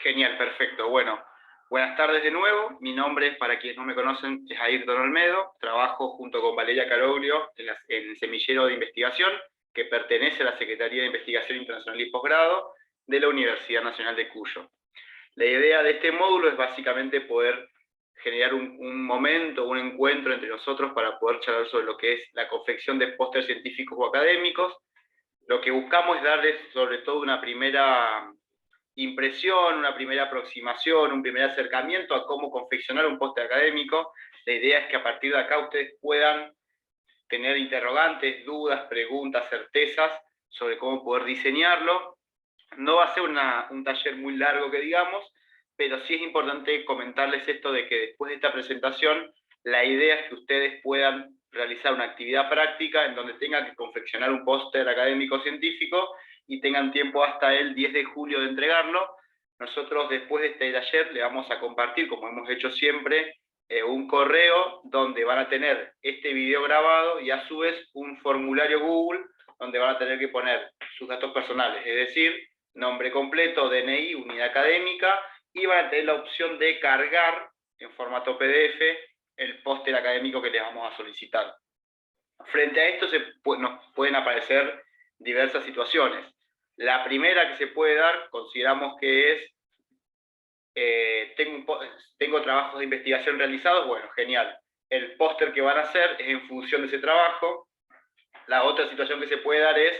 Genial, perfecto. Bueno, buenas tardes de nuevo. Mi nombre, para quienes no me conocen, es Ayrton Olmedo. Trabajo junto con Valeria Caroglio en el Semillero de Investigación, que pertenece a la Secretaría de Investigación Internacional y Posgrado de la Universidad Nacional de Cuyo. La idea de este módulo es básicamente poder generar un momento, un encuentro entre nosotros para poder charlar sobre lo que es la confección de pósteres científicos o académicos. Lo que buscamos es darles sobre todo una primera impresión, una primera aproximación, un primer acercamiento a cómo confeccionar un póster académico. La idea es que a partir de acá ustedes puedan tener interrogantes, dudas, preguntas, certezas sobre cómo poder diseñarlo. No va a ser un taller muy largo que digamos, pero sí es importante comentarles esto de que después de esta presentación, la idea es que ustedes puedan realizar una actividad práctica en donde tengan que confeccionar un póster académico científico y tengan tiempo hasta el 10 de julio de entregarlo. Nosotros después de este taller le vamos a compartir, como hemos hecho siempre, un correo donde van a tener este video grabado y a su vez un formulario Google donde van a tener que poner sus datos personales, es decir, nombre completo, DNI, unidad académica, y van a tener la opción de cargar en formato PDF el póster académico que les vamos a solicitar. Frente a esto nos pueden aparecer diversas situaciones. La primera que se puede dar, consideramos que es, tengo trabajos de investigación realizados, bueno, genial. El póster que van a hacer es en función de ese trabajo. La otra situación que se puede dar es,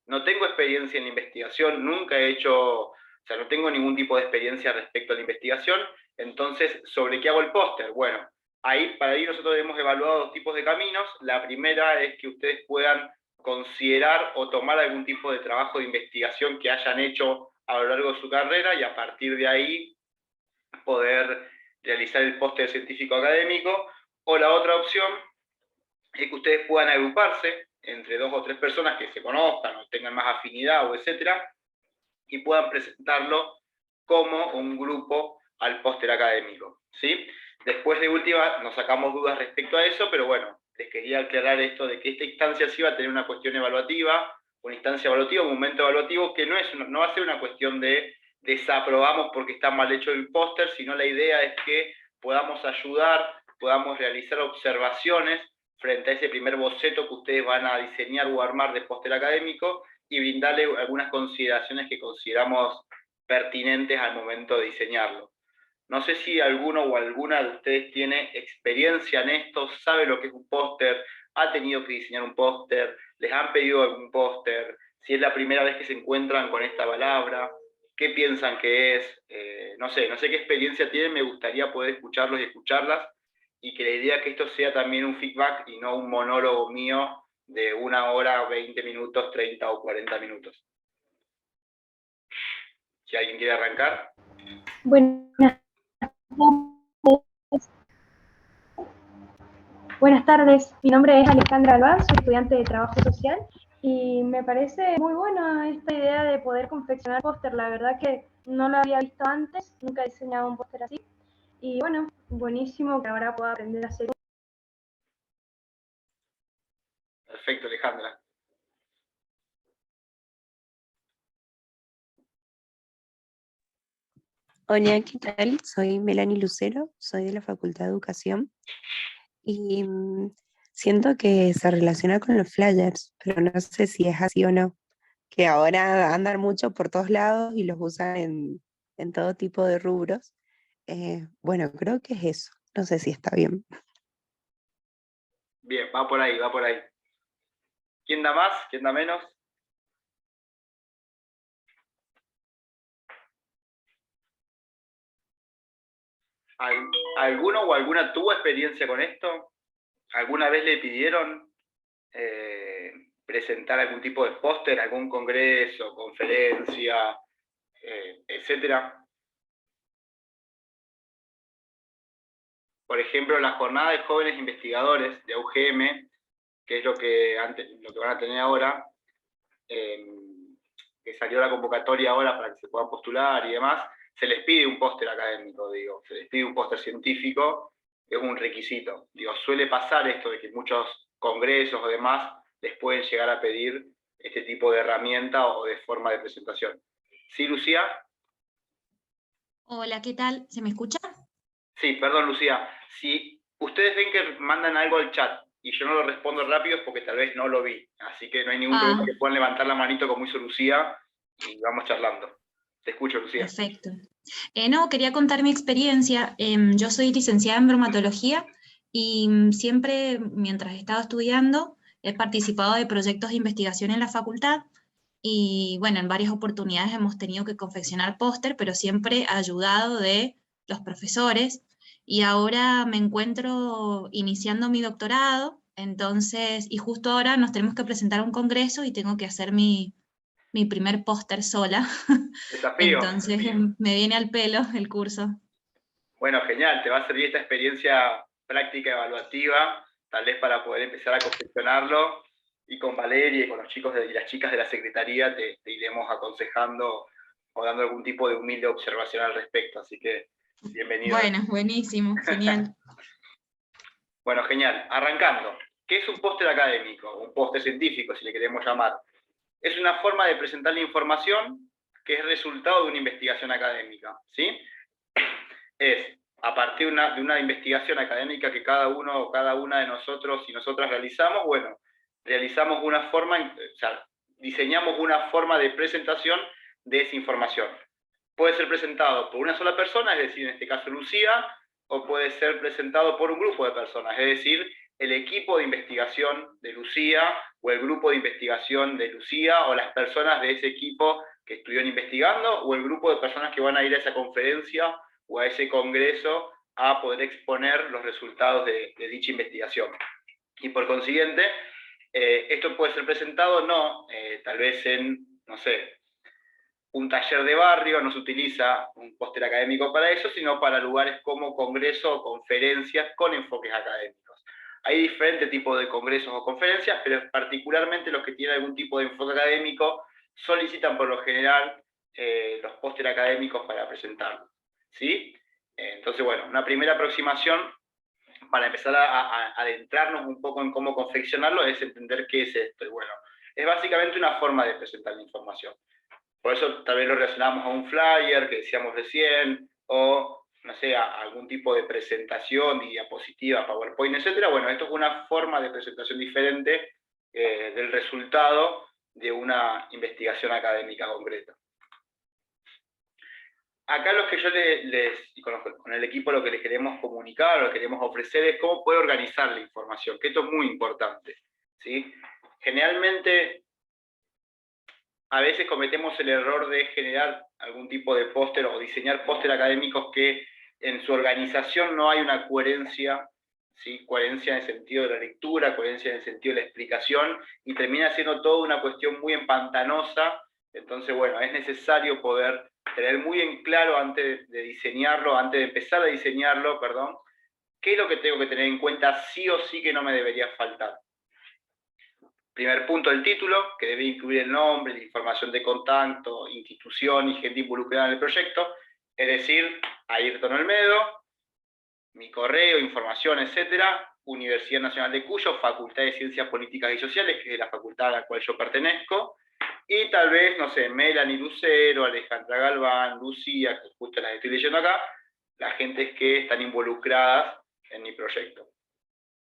no tengo experiencia en la investigación, nunca he hecho, o sea, no tengo ningún tipo de experiencia respecto a la investigación, entonces, ¿sobre qué hago el póster? Bueno, para ahí nosotros hemos evaluado dos tipos de caminos. La primera es que ustedes puedan considerar o tomar algún tipo de trabajo de investigación que hayan hecho a lo largo de su carrera y a partir de ahí poder realizar el póster científico académico. O la otra opción es que ustedes puedan agruparse entre 2 o 3 personas que se conozcan o tengan más afinidad o etcétera, y puedan presentarlo como un grupo al póster académico, ¿sí? Después de última nos sacamos dudas respecto a eso, pero bueno, les quería aclarar esto de que esta instancia sí va a tener una cuestión evaluativa, una instancia evaluativa, un momento evaluativo que no va a ser una cuestión de desaprobamos porque está mal hecho el póster, sino la idea es que podamos ayudar, podamos realizar observaciones frente a ese primer boceto que ustedes van a diseñar o armar de póster académico y brindarle algunas consideraciones que consideramos pertinentes al momento de diseñarlo. No sé si alguno o alguna de ustedes tiene experiencia en esto, sabe lo que es un póster, ha tenido que diseñar un póster, les han pedido algún póster, si es la primera vez que se encuentran con esta palabra, qué piensan que es, no sé qué experiencia tienen, me gustaría poder escucharlos y escucharlas, y que la idea que esto sea también un feedback y no un monólogo mío de 1 hora, 20 minutos, 30 o 40 minutos. Si alguien quiere arrancar. Buenas tardes, mi nombre es Alejandra Alba, soy estudiante de Trabajo Social y me parece muy buena esta idea de poder confeccionar póster. La verdad que no lo había visto antes, nunca he diseñado un póster así y bueno, buenísimo que ahora pueda aprender a hacer. Perfecto, Alejandra. Hola, ¿qué tal? Soy Melanie Lucero, soy de la Facultad de Educación y siento que se relaciona con los flyers, pero no sé si es así o no, que ahora andan mucho por todos lados y los usan en todo tipo de rubros. Bueno, creo que es eso, no sé si está bien. Bien, va por ahí, va por ahí. ¿Quién da más? ¿Quién da menos? ¿Alguno o alguna tuvo experiencia con esto? ¿Alguna vez le pidieron presentar algún tipo de póster, algún congreso, conferencia, etcétera? Por ejemplo, la jornada de jóvenes investigadores de UGM, que es lo que van a tener ahora, que salió la convocatoria ahora para que se puedan postular y demás, se les pide un póster académico, digo, se les pide un póster científico, es un requisito. Digo, suele pasar esto de que muchos congresos o demás les pueden llegar a pedir este tipo de herramienta o de forma de presentación. ¿Sí, Lucía? Hola, ¿qué tal? ¿Se me escucha? Sí, perdón, Lucía. Si ustedes ven que mandan algo al chat y yo no lo respondo rápido es porque tal vez no lo vi. Así que no hay ningún problema, Ah, que puedan levantar la manito como hizo Lucía y vamos charlando. Te escucho, Lucía. perfecto. No, quería contar mi experiencia. Yo soy licenciada en bromatología y siempre, mientras he estado estudiando, he participado de proyectos de investigación en la facultad y, bueno, en varias oportunidades hemos tenido que confeccionar póster, pero siempre ayudado de los profesores. Y ahora me encuentro iniciando mi doctorado, entonces, y justo ahora nos tenemos que presentar a un congreso y tengo que hacer mi primer póster sola. Desafío. Entonces me viene al pelo el curso. Bueno, genial. Te va a servir esta experiencia práctica evaluativa, tal vez para poder empezar a confeccionarlo. Y con Valeria y con los chicos y las chicas de la secretaría te iremos aconsejando o dando algún tipo de humilde observación al respecto. Así que bienvenido. Bueno, buenísimo, genial. Bueno, genial. Arrancando. ¿Qué es un póster académico? Un póster científico, si le queremos llamar. Es una forma de presentar la información que es resultado de una investigación académica, ¿sí? Es a partir de una investigación académica que cada uno o cada una de nosotros y nosotras realizamos, bueno, realizamos una forma, o sea, diseñamos una forma de presentación de esa información. Puede ser presentado por una sola persona, es decir, en este caso Lucía, o puede ser presentado por un grupo de personas, es decir, el equipo de investigación de Lucía, o el grupo de investigación de Lucía, o las personas de ese equipo que estuvieron investigando, o el grupo de personas que van a ir a esa conferencia o a ese congreso a poder exponer los resultados de dicha investigación. Y por consiguiente, esto puede ser presentado no, tal vez en, no sé, un taller de barrio, no se utiliza un póster académico para eso, sino para lugares como congresos o conferencias con enfoques académicos. Hay diferentes tipos de congresos o conferencias, pero particularmente los que tienen algún tipo de enfoque académico solicitan por lo general los póster académicos para presentarlos. ¿Sí? Entonces, bueno, una primera aproximación para empezar a adentrarnos un poco en cómo confeccionarlo es entender qué es esto. Y bueno, es básicamente una forma de presentar la información. Por eso tal vez lo relacionamos a un flyer que decíamos recién, o, no sé, a algún tipo de presentación, diapositiva, PowerPoint, etc. Bueno, esto es una forma de presentación diferente del resultado de una investigación académica concreta. Acá lo que yo con el equipo lo que les queremos comunicar, lo que queremos ofrecer es cómo puede organizar la información, que esto es muy importante, ¿sí? Generalmente, a veces cometemos el error de generar algún tipo de póster o diseñar póster académicos que en su organización no hay una coherencia, ¿sí? Coherencia en el sentido de la lectura, coherencia en el sentido de la explicación, y termina siendo toda una cuestión muy empantanosa. Entonces, bueno, es necesario poder tener muy en claro antes de diseñarlo, antes de empezar a diseñarlo, perdón, qué es lo que tengo que tener en cuenta sí o sí que no me debería faltar. Primer punto, el título, que debe incluir el nombre, la información de contacto, institución y gente involucrada en el proyecto, es decir, Ayrton Olmedo, mi correo, información, etcétera, Universidad Nacional de Cuyo, Facultad de Ciencias Políticas y Sociales, que es la facultad a la cual yo pertenezco, y tal vez, no sé, Melanie Lucero, Alejandra Galván, Lucía, que justo las estoy leyendo acá, las gentes que están involucradas en mi proyecto.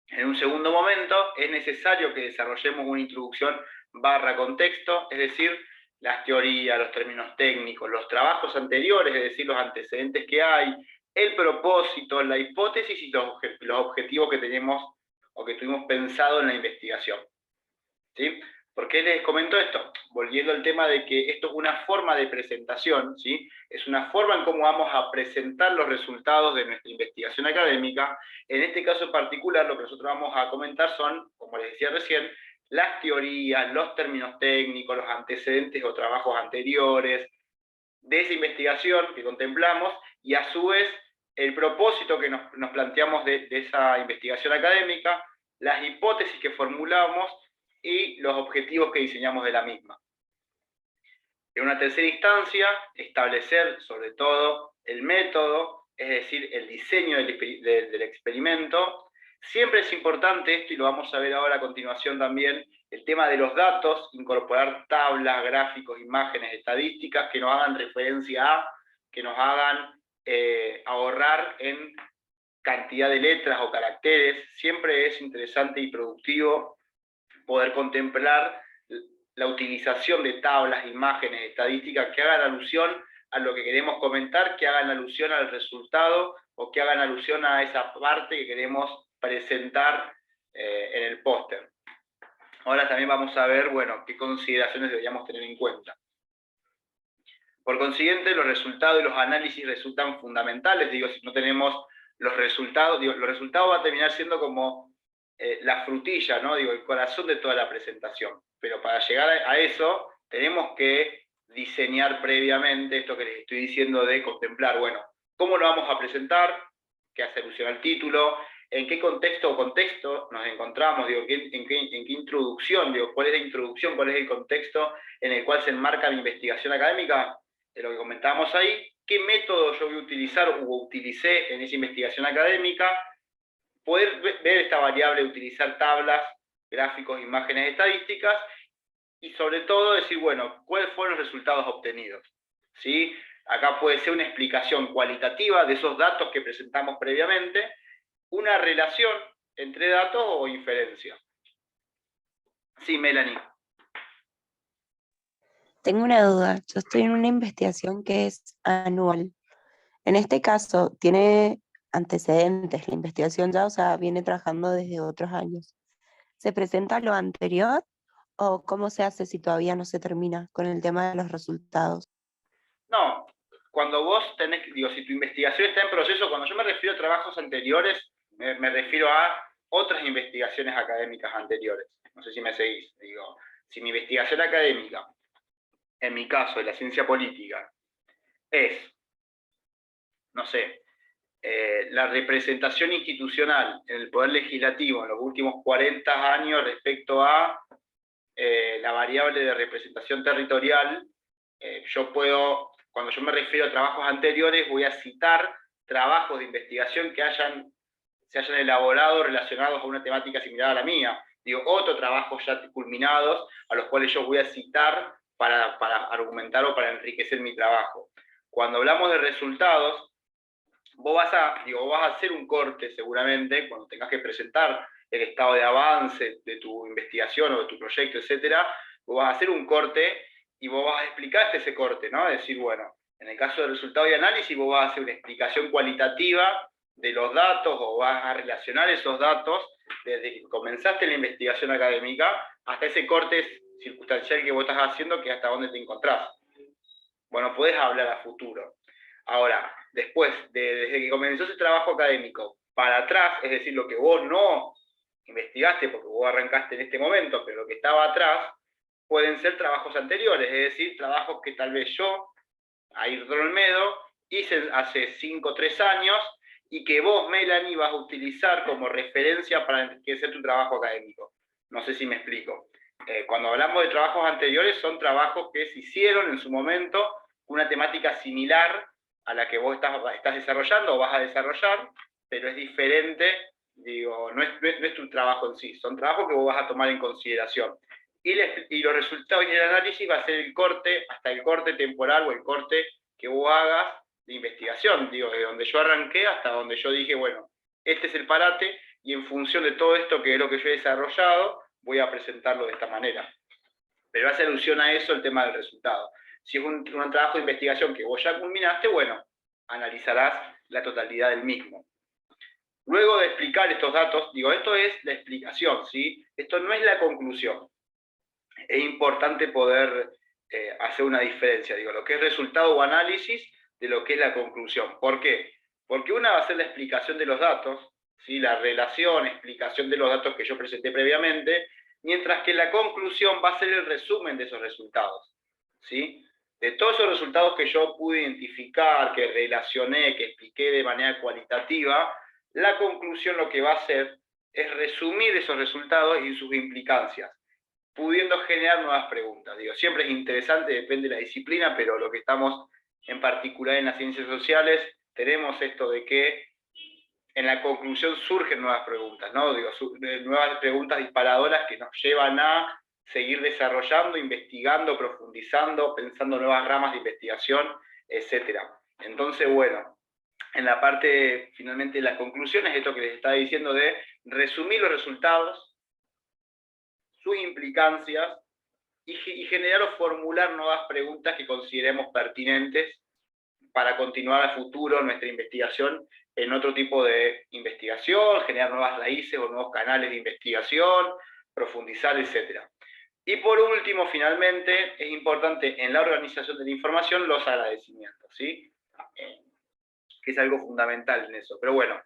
En un segundo momento, es necesario que desarrollemos una introducción barra contexto, es decir, las teorías, los términos técnicos, los trabajos anteriores, es decir, los antecedentes que hay, el propósito, la hipótesis y los objetivos que tenemos o que tuvimos pensado en la investigación. ¿Sí? ¿Por qué les comento esto? Volviendo al tema de que esto es una forma de presentación, ¿sí? Es una forma en cómo vamos a presentar los resultados de nuestra investigación académica. En este caso en particular, lo que nosotros vamos a comentar son, como les decía recién, las teorías, los términos técnicos, los antecedentes o trabajos anteriores de esa investigación que contemplamos, y a su vez el propósito que nos planteamos de esa investigación académica, las hipótesis que formulamos y los objetivos que diseñamos de la misma. En una tercera instancia, establecer sobre todo el método, es decir, el diseño del experimento. Siempre es importante esto, y lo vamos a ver ahora a continuación también, el tema de los datos, incorporar tablas, gráficos, imágenes, estadísticas que nos hagan referencia a, que nos hagan ahorrar en cantidad de letras o caracteres. Siempre es interesante y productivo poder contemplar la utilización de tablas, imágenes, estadísticas que hagan alusión a lo que queremos comentar, que hagan alusión al resultado o que hagan alusión a esa parte que queremos presentar en el póster. Ahora también vamos a ver, bueno, qué consideraciones deberíamos tener en cuenta. Por consiguiente, los resultados y los análisis resultan fundamentales. Digo, si no tenemos los resultados, digo, los resultados van a terminar siendo como la frutilla, ¿no? Digo, el corazón de toda la presentación. Pero para llegar a eso, tenemos que diseñar previamente esto que les estoy diciendo de contemplar, bueno, ¿cómo lo vamos a presentar? ¿Qué hace alusión al título? ¿En qué contexto o contexto nos encontramos? Digo, ¿en qué introducción? Digo, ¿cuál es la introducción? ¿Cuál es el contexto en el cual se enmarca mi investigación académica? De lo que comentábamos ahí, qué método yo voy a utilizar o utilicé en esa investigación académica, poder ver esta variable, utilizar tablas, gráficos, imágenes estadísticas, y sobre todo decir, bueno, ¿cuáles fueron los resultados obtenidos? ¿Sí? Acá puede ser una explicación cualitativa de esos datos que presentamos previamente, una relación entre datos o inferencia. Sí, Melanie. Tengo una duda. Yo estoy en una investigación que es anual. En este caso, ¿tiene antecedentes la investigación ya? O sea, viene trabajando desde otros años. ¿Se presenta lo anterior o cómo se hace si todavía no se termina con el tema de los resultados? No, cuando vos tenés, digo, si tu investigación está en proceso, cuando yo me refiero a trabajos anteriores, me refiero a otras investigaciones académicas anteriores. No sé si me seguís. Digo, si mi investigación académica, en mi caso, de la ciencia política, es, no sé, la representación institucional en el Poder Legislativo en los últimos 40 años respecto a la variable de representación territorial, yo puedo, cuando yo me refiero a trabajos anteriores, voy a citar trabajos de investigación que se hayan elaborado relacionados a una temática similar a la mía. Digo, otros trabajos ya culminados a los cuales yo voy a citar para argumentar o para enriquecer mi trabajo. Cuando hablamos de resultados, vos vas a hacer un corte seguramente cuando tengas que presentar el estado de avance de tu investigación o de tu proyecto, etcétera. Vos vas a hacer un corte y vos vas a explicar ese corte, ¿no? Es decir, bueno, en el caso del resultado y análisis, vos vas a hacer una explicación cualitativa de los datos o vas a relacionar esos datos desde que comenzaste la investigación académica hasta ese corte circunstancial que vos estás haciendo, que hasta dónde te encontrás. Bueno, podés hablar a futuro. Ahora, después, desde que comenzó ese trabajo académico para atrás, es decir, lo que vos no investigaste, porque vos arrancaste en este momento, pero lo que estaba atrás, pueden ser trabajos anteriores, es decir, trabajos que tal vez yo, Ayrton Olmedo, hice hace 5 o 3 años, y que vos, Melanie, vas a utilizar como referencia para enriquecer tu trabajo académico. No sé si me explico. Cuando hablamos de trabajos anteriores, son trabajos que se hicieron en su momento, una temática similar a la que vos estás desarrollando o vas a desarrollar, pero es diferente, digo, no es tu trabajo en sí, son trabajos que vos vas a tomar en consideración. Y los resultados y el análisis va a ser el corte, hasta el corte temporal o el corte que vos hagas de investigación, digo, de donde yo arranqué hasta donde yo dije, bueno, este es el parate, y en función de todo esto que es lo que yo he desarrollado, voy a presentarlo de esta manera. Pero hace alusión a eso el tema del resultado. Si es un trabajo de investigación que vos ya culminaste, bueno, analizarás la totalidad del mismo. Luego de explicar estos datos, digo, esto es la explicación, ¿sí? Esto no es la conclusión. Es importante poder hacer una diferencia, digo, lo que es resultado o análisis de lo que es la conclusión. ¿Por qué? Porque una va a ser la explicación de los datos, ¿sí? La relación, explicación de los datos que yo presenté previamente, mientras que la conclusión va a ser el resumen de esos resultados, ¿sí? De todos esos resultados que yo pude identificar, que relacioné, que expliqué de manera cualitativa, la conclusión lo que va a hacer es resumir esos resultados y sus implicancias, pudiendo generar nuevas preguntas. Digo, siempre es interesante, depende de la disciplina, pero lo que estamos en particular en las ciencias sociales, tenemos esto de que en la conclusión surgen nuevas preguntas, ¿no? Digo, nuevas preguntas disparadoras que nos llevan a seguir desarrollando, investigando, profundizando, pensando nuevas ramas de investigación, etc. Entonces, bueno, en la parte, finalmente, de las conclusiones, esto que les estaba diciendo de resumir los resultados, sus implicancias, y generar o formular nuevas preguntas que consideremos pertinentes para continuar a futuro nuestra investigación en otro tipo de investigación, generar nuevas raíces o nuevos canales de investigación, profundizar, etc. Y por último, finalmente, es importante en la organización de la información los agradecimientos, ¿sí? Que es algo fundamental en eso. Pero bueno,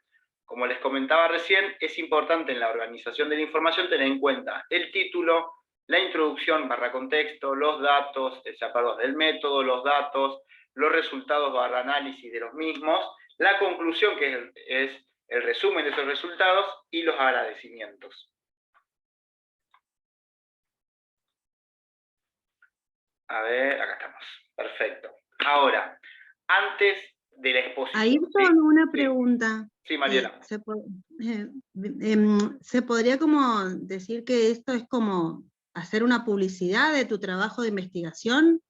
como les comentaba recién, es importante en la organización de la información tener en cuenta el título, la introducción / contexto, los datos, del método, los datos, los resultados / análisis de los mismos, la conclusión, que es el resumen de esos resultados, y los agradecimientos. A ver, acá estamos. Perfecto. Ahora, antes de la exposición... Ahí con una pregunta. Sí, Mariela. ¿Se podría como decir que esto es como hacer una publicidad de tu trabajo de investigación?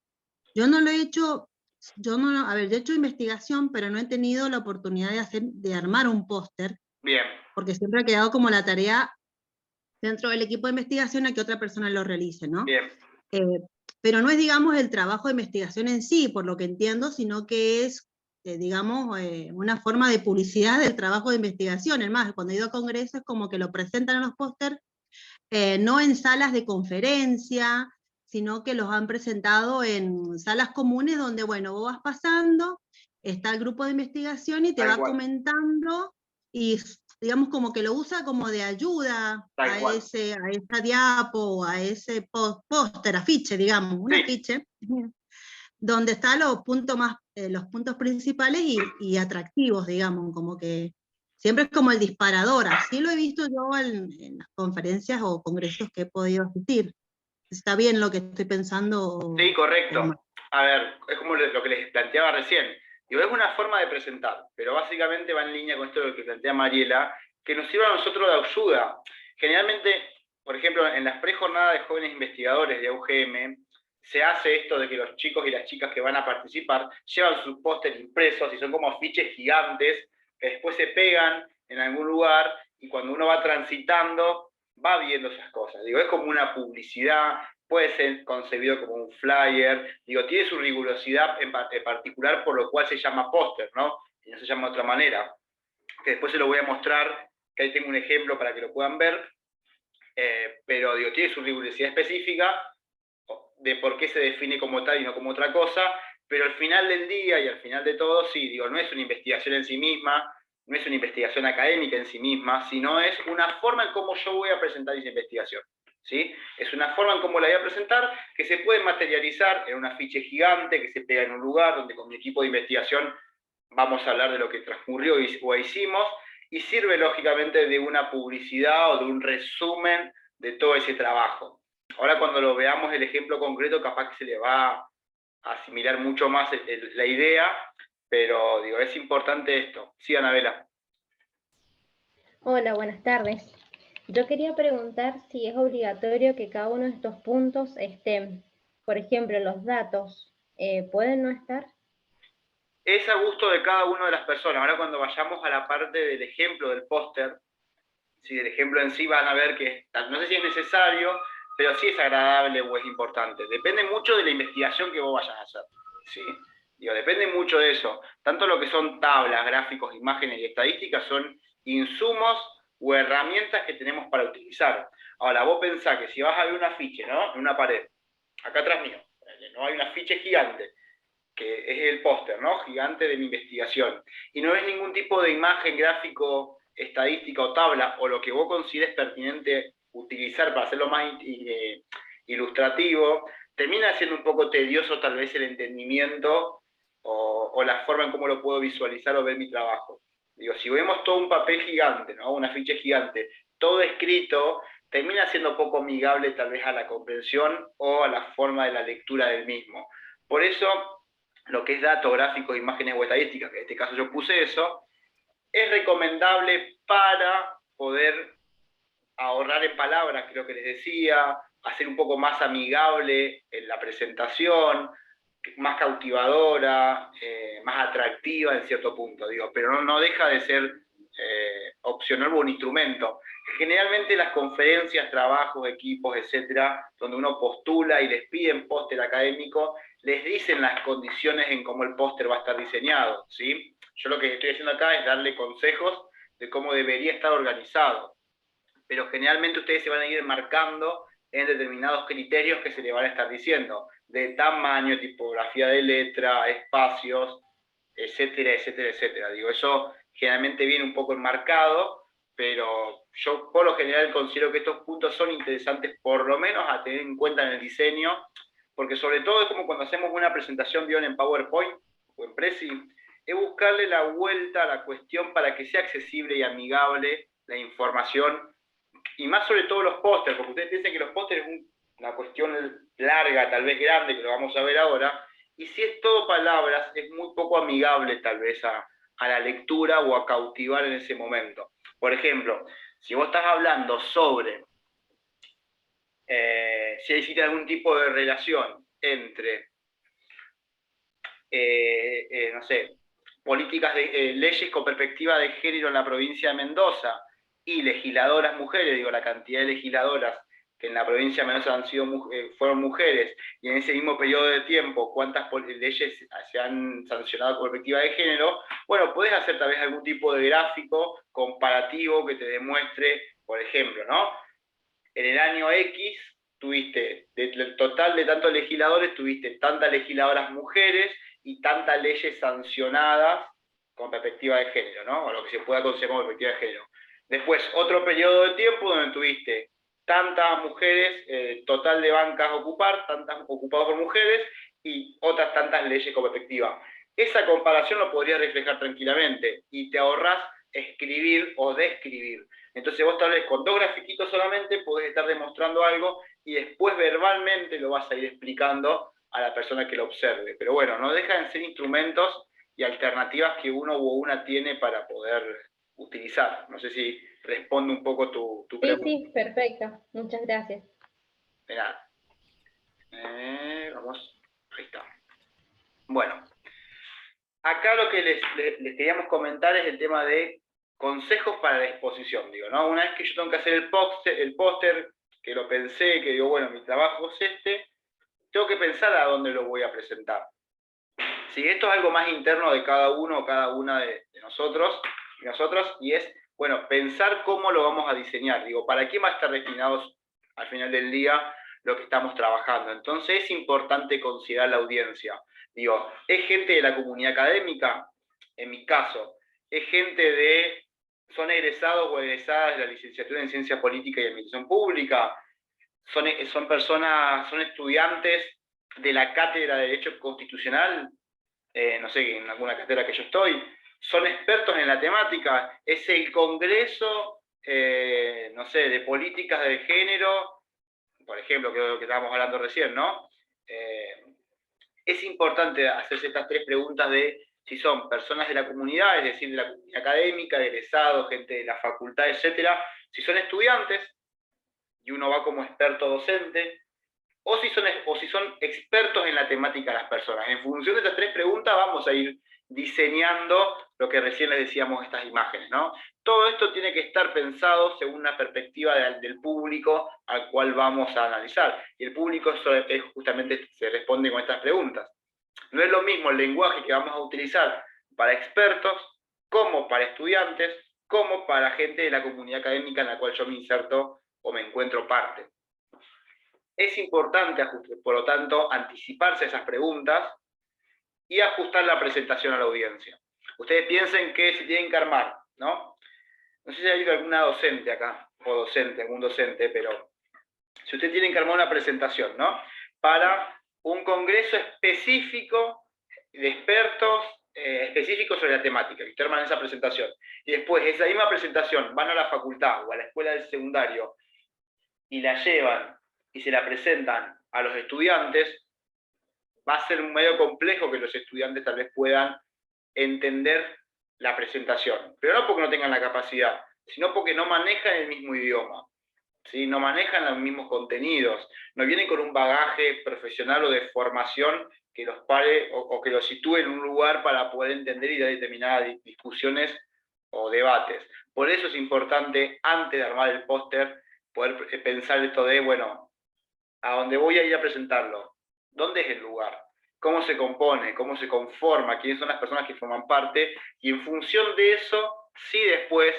Yo no lo he hecho, yo he hecho investigación, pero no he tenido la oportunidad de armar un póster. Bien. Porque siempre ha quedado como la tarea dentro del equipo de investigación a que otra persona lo realice, ¿no? Bien. Pero no es, digamos, el trabajo de investigación en sí, por lo que entiendo, sino que es, digamos, una forma de publicidad del trabajo de investigación. Es más, cuando he ido a congresos es como que lo presentan en los póster, no en salas de conferencia, sino que los han presentado en salas comunes donde, bueno, vos vas pasando, está el grupo de investigación y te va comentando, y digamos como que lo usa como de ayuda a esa diapo, a ese póster, afiche, digamos, un afiche, donde están los puntos principales y atractivos, digamos, como que siempre es como el disparador. Así lo he visto yo en las conferencias o congresos que he podido asistir. ¿Está bien lo que estoy pensando? Sí, correcto. A ver, es como lo que les planteaba recién. Digo, es una forma de presentar, pero básicamente va en línea con esto de lo que plantea Mariela, que nos sirva a nosotros de ayuda. Generalmente, por ejemplo, en las prejornadas de jóvenes investigadores de UGM, se hace esto de que los chicos y las chicas que van a participar llevan sus pósteres impresos y son como afiches gigantes que después se pegan en algún lugar, y cuando uno va transitando va viendo esas cosas. Digo, es como una publicidad, puede ser concebido como un flyer, digo, tiene su rigurosidad en particular, por lo cual se llama póster, ¿no? Y no se llama de otra manera, que después se lo voy a mostrar, que ahí tengo un ejemplo para que lo puedan ver, pero digo, tiene su rigurosidad específica de por qué se define como tal y no como otra cosa, pero al final del día y al final de todo, sí, digo, no es una investigación en sí misma, no es una investigación académica en sí misma, sino es una forma en cómo yo voy a presentar esa investigación, ¿sí? Es una forma en cómo la voy a presentar que se puede materializar en un afiche gigante que se pega en un lugar donde con mi equipo de investigación vamos a hablar de lo que transcurrió o hicimos, y sirve lógicamente de una publicidad o de un resumen de todo ese trabajo. Ahora cuando lo veamos el ejemplo concreto, capaz que se le va a asimilar mucho más la idea, pero digo, es importante esto. Sí, Anabela. Hola, buenas tardes. Yo quería preguntar si es obligatorio que cada uno de estos puntos estén, por ejemplo, los datos, ¿pueden no estar? Es a gusto de cada una de las personas. Ahora cuando vayamos a la parte del ejemplo del póster, si del ejemplo en sí van a ver que, no sé si es necesario, pero sí es agradable o es importante. Depende mucho de la investigación que vos vayas a hacer, ¿sí? Digo, depende mucho de eso. Tanto lo que son tablas, gráficos, imágenes y estadísticas son insumos o herramientas que tenemos para utilizar. Ahora, vos pensás que si vas a ver un afiche, ¿no? En una pared, acá atrás mío, no hay un afiche gigante, que es el póster, ¿no? Gigante de mi investigación, y no ves ningún tipo de imagen, gráfico, estadística o tabla, o lo que vos consideres pertinente utilizar para hacerlo más ilustrativo, termina siendo un poco tedioso tal vez el entendimiento o la forma en cómo lo puedo visualizar o ver mi trabajo. Digo, si vemos todo un papel gigante, ¿no? Un afiche gigante, todo escrito, termina siendo poco amigable tal vez a la comprensión o a la forma de la lectura del mismo. Por eso, lo que es datos, gráficos, imágenes o estadísticas, que en este caso yo puse eso, es recomendable para poder ahorrar en palabras, creo que les decía, hacer un poco más amigable en la presentación, más cautivadora, más atractiva en cierto punto, digo, pero no deja de ser opcional o un instrumento. Generalmente las conferencias, trabajos, equipos, etcétera, donde uno postula y les piden póster académico, les dicen las condiciones en cómo el póster va a estar diseñado, ¿sí? Yo lo que estoy haciendo acá es darle consejos de cómo debería estar organizado, pero generalmente ustedes se van a ir marcando en determinados criterios que se le van a estar diciendo, de tamaño, tipografía de letra, espacios, etcétera, etcétera, etcétera. Digo, eso generalmente viene un poco enmarcado, pero yo por lo general considero que estos puntos son interesantes por lo menos a tener en cuenta en el diseño, porque sobre todo es como cuando hacemos una presentación en PowerPoint o en Prezi, es buscarle la vuelta a la cuestión para que sea accesible y amigable la información, y más sobre todo los pósters, porque ustedes piensan que los pósters es una cuestión larga, tal vez grande, que lo vamos a ver ahora, y si es todo palabras, es muy poco amigable tal vez a la lectura o a cautivar en ese momento. Por ejemplo, si vos estás hablando sobre si existe algún tipo de relación entre, no sé, políticas de leyes con perspectiva de género en la provincia de Mendoza y legisladoras mujeres, digo, la cantidad de legisladoras que en la provincia de Mendoza han sido, fueron mujeres, y en ese mismo periodo de tiempo, cuántas leyes se han sancionado con perspectiva de género, bueno, podés hacer tal vez algún tipo de gráfico comparativo que te demuestre, por ejemplo, ¿no? En el año X tuviste, del total de tantos legisladores, tuviste tantas legisladoras mujeres y tantas leyes sancionadas con perspectiva de género, ¿no? O lo que se pueda considerar como perspectiva de género. Después, otro periodo de tiempo donde tuviste tantas mujeres, total de bancas tantas ocupadas por mujeres, y otras tantas leyes con perspectiva. Esa comparación lo podrías reflejar tranquilamente, y te ahorras escribir o describir. Entonces vos tal vez con 2 grafiquitos solamente podés estar demostrando algo, y después verbalmente lo vas a ir explicando a la persona que lo observe. Pero bueno, no dejan de ser instrumentos y alternativas que uno u una tiene para poder utilizar. No sé si responde un poco tu pregunta. Sí, perfecto. Muchas gracias. De nada. Vamos, ahí está. Bueno, acá lo que les queríamos comentar es el tema de consejos para la exposición, digo, ¿no? Una vez que yo tengo que hacer el póster, que lo pensé, que digo, bueno, mi trabajo es este, tengo que pensar a dónde lo voy a presentar. Sí, esto es algo más interno de cada uno o cada una de nosotros y nosotros, y es, bueno, pensar cómo lo vamos a diseñar. Digo, ¿para qué va a estar destinados al final del día lo que estamos trabajando? Entonces es importante considerar la audiencia. Digo, ¿es gente de la comunidad académica? En mi caso, ¿es gente son egresados o egresadas de la licenciatura en Ciencia Política y Administración Pública? ¿Son personas, son estudiantes de la Cátedra de Derecho Constitucional? No sé, en alguna cátedra que yo estoy. ¿Son expertos en la temática? ¿Es el Congreso, no sé, de políticas de género? Por ejemplo, que es lo que estábamos hablando recién, ¿no? Es importante hacerse estas 3 preguntas de si son personas de la comunidad, es decir, de la comunidad académica, de egresados, gente de la facultad, etcétera, si son estudiantes, y uno va como experto docente, o si son expertos en la temática de las personas. En función de estas 3 preguntas vamos a ir diseñando lo que recién les decíamos, estas imágenes, ¿no? Todo esto tiene que estar pensado según una perspectiva del público al cual vamos a analizar. Y el público justamente se responde con estas preguntas. No es lo mismo el lenguaje que vamos a utilizar para expertos, como para estudiantes, como para gente de la comunidad académica en la cual yo me inserto o me encuentro parte. Es importante, por lo tanto, anticiparse a esas preguntas y ajustar la presentación a la audiencia. Ustedes piensen que se tienen que armar, ¿no? No sé si hay alguna docente acá, o docente, algún docente, pero si ustedes tienen que armar una presentación, ¿no? Para un congreso específico de expertos específicos sobre la temática, que ustedes arman esa presentación. Y después, esa misma presentación, van a la facultad o a la escuela del secundario y la llevan y se la presentan a los estudiantes, va a ser medio complejo que los estudiantes tal vez puedan entender la presentación. Pero no porque no tengan la capacidad, sino porque no manejan el mismo idioma. ¿sí? No manejan los mismos contenidos, no vienen con un bagaje profesional o de formación que los pare o que los sitúe en un lugar para poder entender y dar determinadas discusiones o debates. Por eso es importante, antes de armar el póster, poder pensar esto de, bueno, a dónde voy a ir a presentarlo, ¿dónde es el lugar? ¿Cómo se compone? ¿Cómo se conforma? ¿Quiénes son las personas que forman parte? Y en función de eso, sí después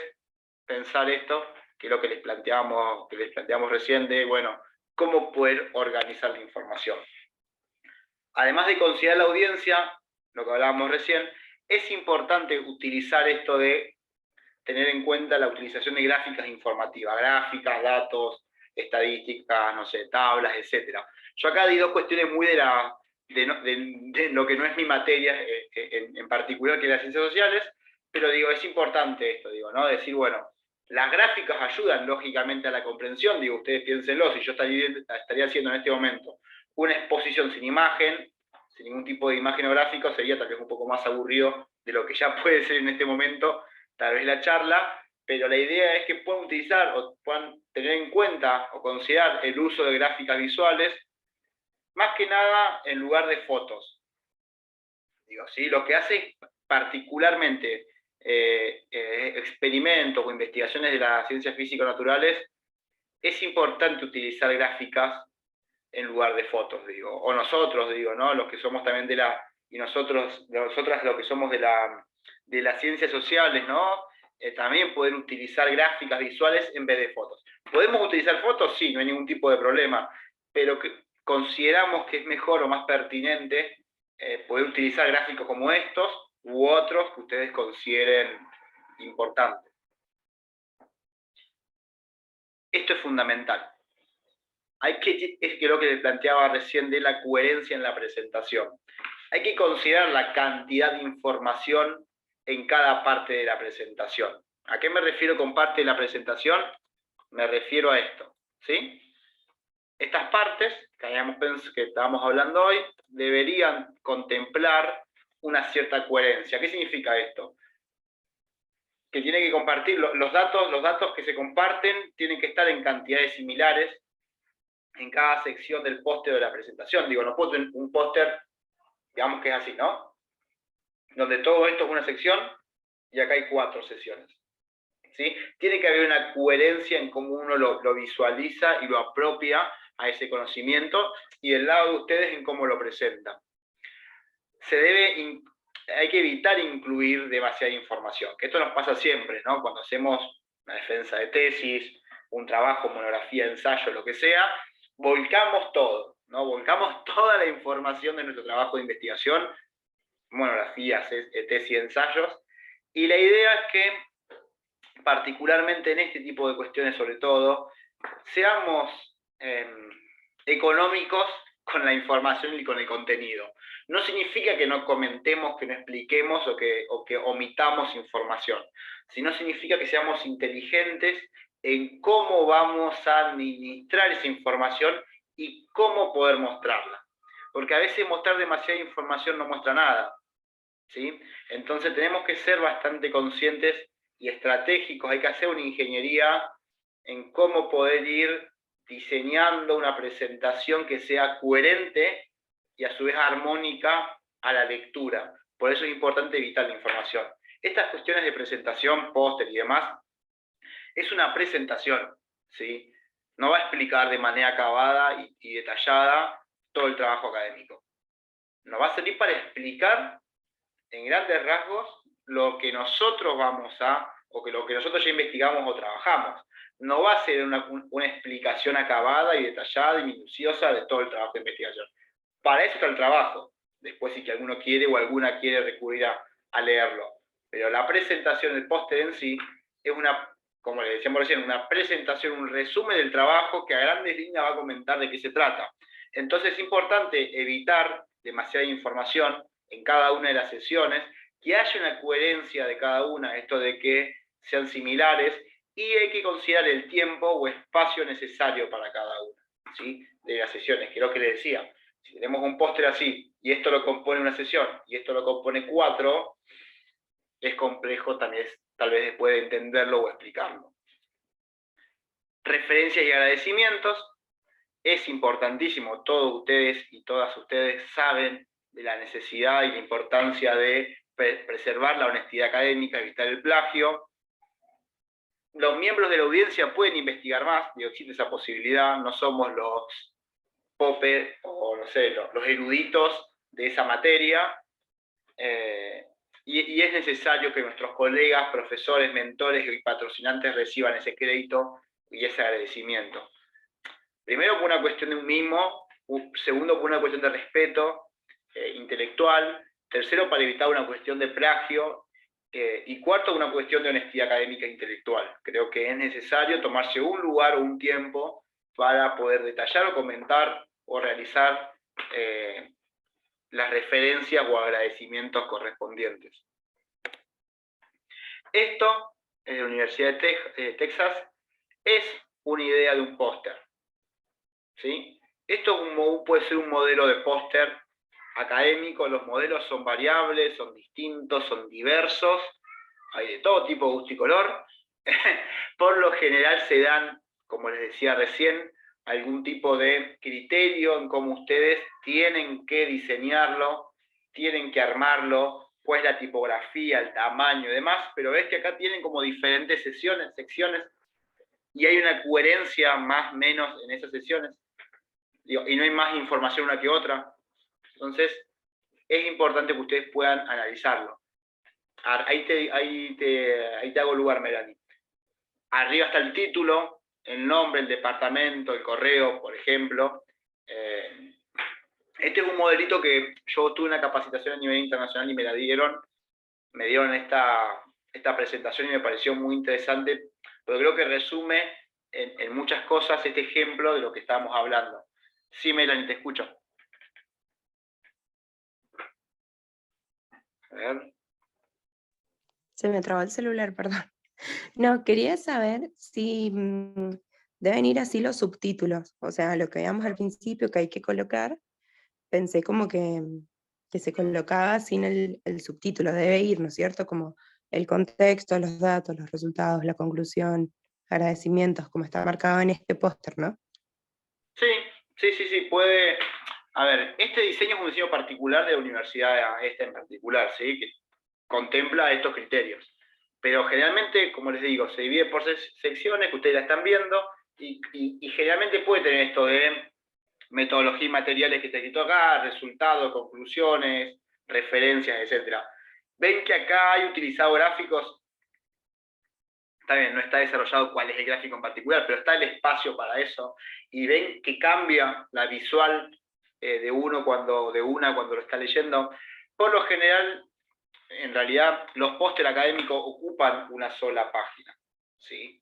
pensar esto, que es lo que les planteamos recién, de, bueno, cómo poder organizar la información. Además de considerar la audiencia, lo que hablábamos recién, es importante utilizar esto de tener en cuenta la utilización de gráficas informativas, gráficas, datos, estadísticas, no sé, tablas, etc. Yo acá di dos cuestiones muy de lo que no es mi materia en particular, que es las ciencias sociales, pero digo, es importante esto, digo, ¿no? Decir, bueno, las gráficas ayudan lógicamente a la comprensión, digo, ustedes piénsenlo, si yo estaría haciendo en este momento una exposición sin imagen, sin ningún tipo de imagen o gráfico, sería tal vez un poco más aburrido de lo que ya puede ser en este momento, tal vez la charla, pero la idea es que puedan utilizar o puedan tener en cuenta o considerar el uso de gráficas visuales, más que nada en lugar de fotos. Digo, ¿sí? Lo que hace particularmente experimentos o investigaciones de las ciencias físico-naturales, es importante utilizar gráficas en lugar de fotos, digo, o nosotros, digo, ¿no? Los que somos también y nosotras lo que somos de las ciencias sociales, ¿no? También poder utilizar gráficas visuales en vez de fotos. ¿Podemos utilizar fotos? Sí, no hay ningún tipo de problema, pero consideramos que es mejor o más pertinente poder utilizar gráficos como estos u otros que ustedes consideren importantes. Esto es fundamental. Es lo que les planteaba recién de la coherencia en la presentación. Hay que considerar la cantidad de información en cada parte de la presentación. ¿A qué me refiero con parte de la presentación? Me refiero a esto, ¿sí? Estas partes que estábamos hablando hoy deberían contemplar una cierta coherencia. ¿Qué significa esto? Que tiene que compartir los datos que se comparten tienen que estar en cantidades similares en cada sección del póster de la presentación. Digo, no puedo tener un póster, digamos que es así, ¿no? Donde todo esto es una sección y acá hay 4 secciones. ¿Sí? Tiene que haber una coherencia en cómo uno lo visualiza y lo apropia a ese conocimiento, y del lado de ustedes en cómo lo presentan. Hay que evitar incluir demasiada información, que esto nos pasa siempre, ¿no? Cuando hacemos una defensa de tesis, un trabajo, monografía, ensayo, lo que sea, volcamos todo, ¿no? Volcamos toda la información de nuestro trabajo de investigación, monografías, tesis, ensayos, y la idea es que, particularmente en este tipo de cuestiones sobre todo, seamos económicos con la información y con el contenido. No significa que no comentemos, que no expliquemos o que omitamos información, sino significa que seamos inteligentes en cómo vamos a administrar esa información y cómo poder mostrarla. Porque a veces mostrar demasiada información no muestra nada, ¿sí? Entonces tenemos que ser bastante conscientes y estratégicos, hay que hacer una ingeniería en cómo poder ir diseñando una presentación que sea coherente y a su vez armónica a la lectura. Por eso es importante evitar la información. Estas cuestiones de presentación, póster y demás, es una presentación, ¿sí? No va a explicar de manera acabada y detallada todo el trabajo académico. Nos va a servir para explicar en grandes rasgos lo que nosotros lo que nosotros ya investigamos o trabajamos. No va a ser una explicación acabada y detallada y minuciosa de todo el trabajo de investigación. Para eso está el trabajo. Después, si que alguno quiere o alguna quiere recurrir a leerlo. Pero la presentación del póster en sí es como le decíamos recién, una presentación, un resumen del trabajo que a grandes líneas va a comentar de qué se trata. Entonces es importante evitar demasiada información en cada una de las sesiones, que haya una coherencia de cada una, esto de que sean similares, y hay que considerar el tiempo o espacio necesario para cada una, ¿sí? De las sesiones, que es lo que le decía. Si tenemos un póster así, y esto lo compone una sesión, y esto lo compone 4, es complejo también, tal vez después de entenderlo o explicarlo. referencias y agradecimientos. Es importantísimo, todos ustedes y todas ustedes saben de la necesidad y la importancia de preservar la honestidad académica, evitar el plagio. Los miembros de la audiencia pueden investigar más, digo, existe esa posibilidad, no somos los popes o no sé, los eruditos de esa materia, y es necesario que nuestros colegas, profesores, mentores y patrocinantes reciban ese crédito y ese agradecimiento. Primero por una cuestión de un mimo, segundo por una cuestión de respeto intelectual, tercero para evitar una cuestión de plagio, y cuarto una cuestión de honestidad académica e intelectual. Creo que es necesario tomarse un lugar o un tiempo para poder detallar o comentar o realizar las referencias o agradecimientos correspondientes. Esto, en la Universidad de Texas, es una idea de un póster. ¿Sí? Esto puede ser un modelo de póster académico, los modelos son variables, son distintos, son diversos, hay de todo tipo, gusto y color. Por lo general se dan, como les decía recién, algún tipo de criterio en cómo ustedes tienen que diseñarlo, tienen que armarlo, pues la tipografía, el tamaño y demás, pero ves que acá tienen como diferentes secciones, y hay una coherencia más o menos en esas secciones, y no hay más información una que otra. Entonces, es importante que ustedes puedan analizarlo. Ahí te hago lugar, Melanie. Arriba está el título, el nombre, el departamento, el correo, por ejemplo. Este es un modelito que yo tuve una capacitación a nivel internacional y me dieron esta presentación y me pareció muy interesante, porque creo que resume en muchas cosas este ejemplo de lo que estábamos hablando. Sí, Melanie, te escucho. A ver. Se me trabó el celular, perdón. No, quería saber si deben ir así los subtítulos, o sea, lo que veíamos al principio que hay que colocar, pensé como que se colocaba sin el subtítulo, debe ir, ¿no es cierto? Como el contexto, los datos, los resultados, la conclusión, agradecimientos, como está marcado en este póster, ¿no? Sí, puede. A ver, este diseño es un diseño particular de la universidad esta en particular, ¿sí? Que contempla estos criterios. Pero generalmente, como les digo, se divide por secciones que ustedes la están viendo, y generalmente puede tener esto de metodología y materiales que está escrito acá, resultados, conclusiones, referencias, etc. Ven que acá hay utilizado gráficos. Está bien, no está desarrollado cuál es el gráfico en particular, pero está el espacio para eso, y ven que cambia la visual de una cuando lo está leyendo. Por lo general, en realidad, los pósteres académicos ocupan una sola página, ¿sí?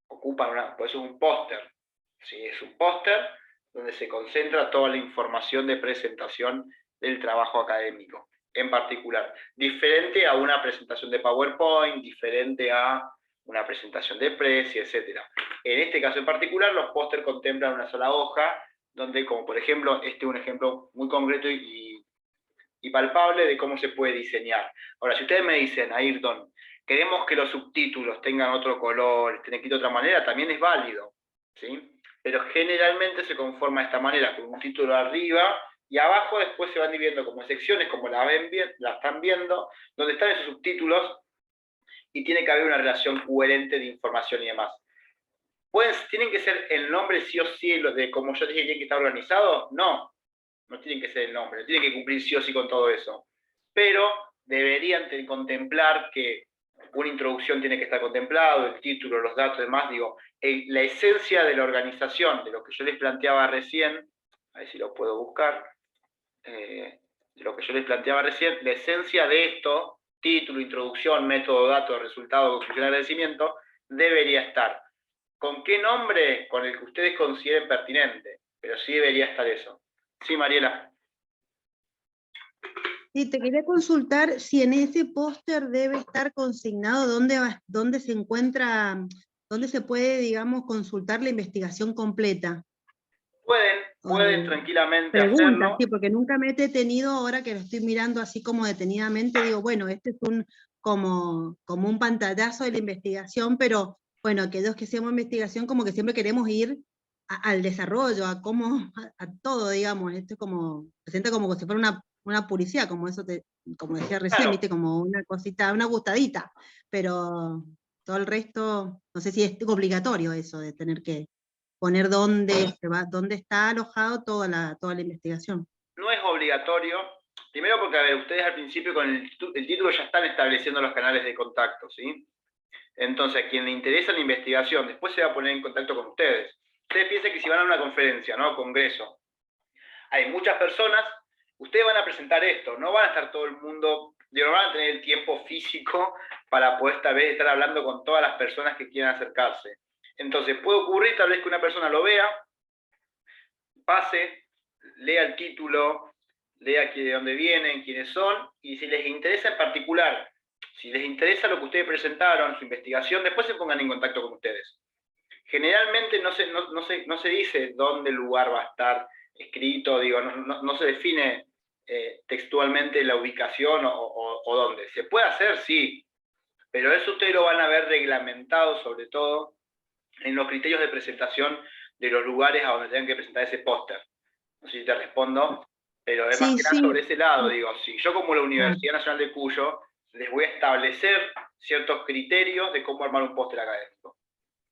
Por eso es un póster, ¿sí? Es un póster donde se concentra toda la información de presentación del trabajo académico, en particular. Diferente a una presentación de PowerPoint, diferente a una presentación de precio, etc. En este caso en particular, los pósteres contemplan una sola hoja, donde, como por ejemplo, este es un ejemplo muy concreto y palpable de cómo se puede diseñar. Ahora, si ustedes me dicen, Ayrton, queremos que los subtítulos tengan otro color, estén escritos de otra manera, también es válido, ¿sí? Pero generalmente se conforma de esta manera, con un título arriba, y abajo después se van dividiendo como secciones, como la están viendo, donde están esos subtítulos, y tiene que haber una relación coherente de información y demás. ¿Tienen que ser el nombre sí o sí, de como yo dije que está organizado? No tienen que ser el nombre, tienen que cumplir sí o sí con todo eso. Pero deberían contemplar que una introducción tiene que estar contemplado, el título, los datos y demás. Digo, la esencia de la organización, de lo que yo les planteaba recién, a ver si lo puedo buscar, de lo que yo les planteaba recién, la esencia de esto, título, introducción, método, dato, resultado, conclusión, agradecimiento, debería estar. ¿Con qué nombre? Con el que ustedes consideren pertinente, pero sí debería estar eso. Sí, Mariela. Sí, te quería consultar si en ese póster debe estar consignado dónde se encuentra, dónde se puede, digamos, consultar la investigación completa. Pueden tranquilamente preguntas, hacerlo. sí, porque nunca me he detenido, ahora que lo estoy mirando así como detenidamente, digo, bueno, este es como un pantallazo de la investigación, pero bueno, aquellos que hacemos investigación como que siempre queremos ir al desarrollo, a cómo, a todo, digamos, esto es como, se siente como si fuera una publicidad, como eso como decía recién, Claro. viste, como una cosita, una gustadita, pero todo el resto, no sé si es obligatorio eso de tener que poner dónde dónde está alojado toda la investigación. No es obligatorio, primero porque, a ver, ustedes al principio con el título ya están estableciendo los canales de contacto, ¿sí? Entonces, a quien le interesa la investigación, después se va a poner en contacto con ustedes. Ustedes piensen que si van a una conferencia, ¿no? Congreso, hay muchas personas, ustedes van a presentar esto, no van a estar todo el mundo, no van a tener el tiempo físico para poder esta vez estar hablando con todas las personas que quieran acercarse. Entonces, puede ocurrir tal vez que una persona lo vea, pase, lea el título, lea de dónde vienen, quiénes son, y si les interesa en particular, si les interesa lo que ustedes presentaron, su investigación, después se pongan en contacto con ustedes. Generalmente no se dice dónde el lugar va a estar escrito, digo, no se define textualmente la ubicación o dónde. ¿Se puede hacer? Sí, pero eso ustedes lo van a ver reglamentado, sobre todo en los criterios de presentación de los lugares a donde tengan que presentar ese póster. No sé si te respondo, pero es más que nada sobre ese lado, digo, si yo como la Universidad Nacional de Cuyo les voy a establecer ciertos criterios de cómo armar un póster académico.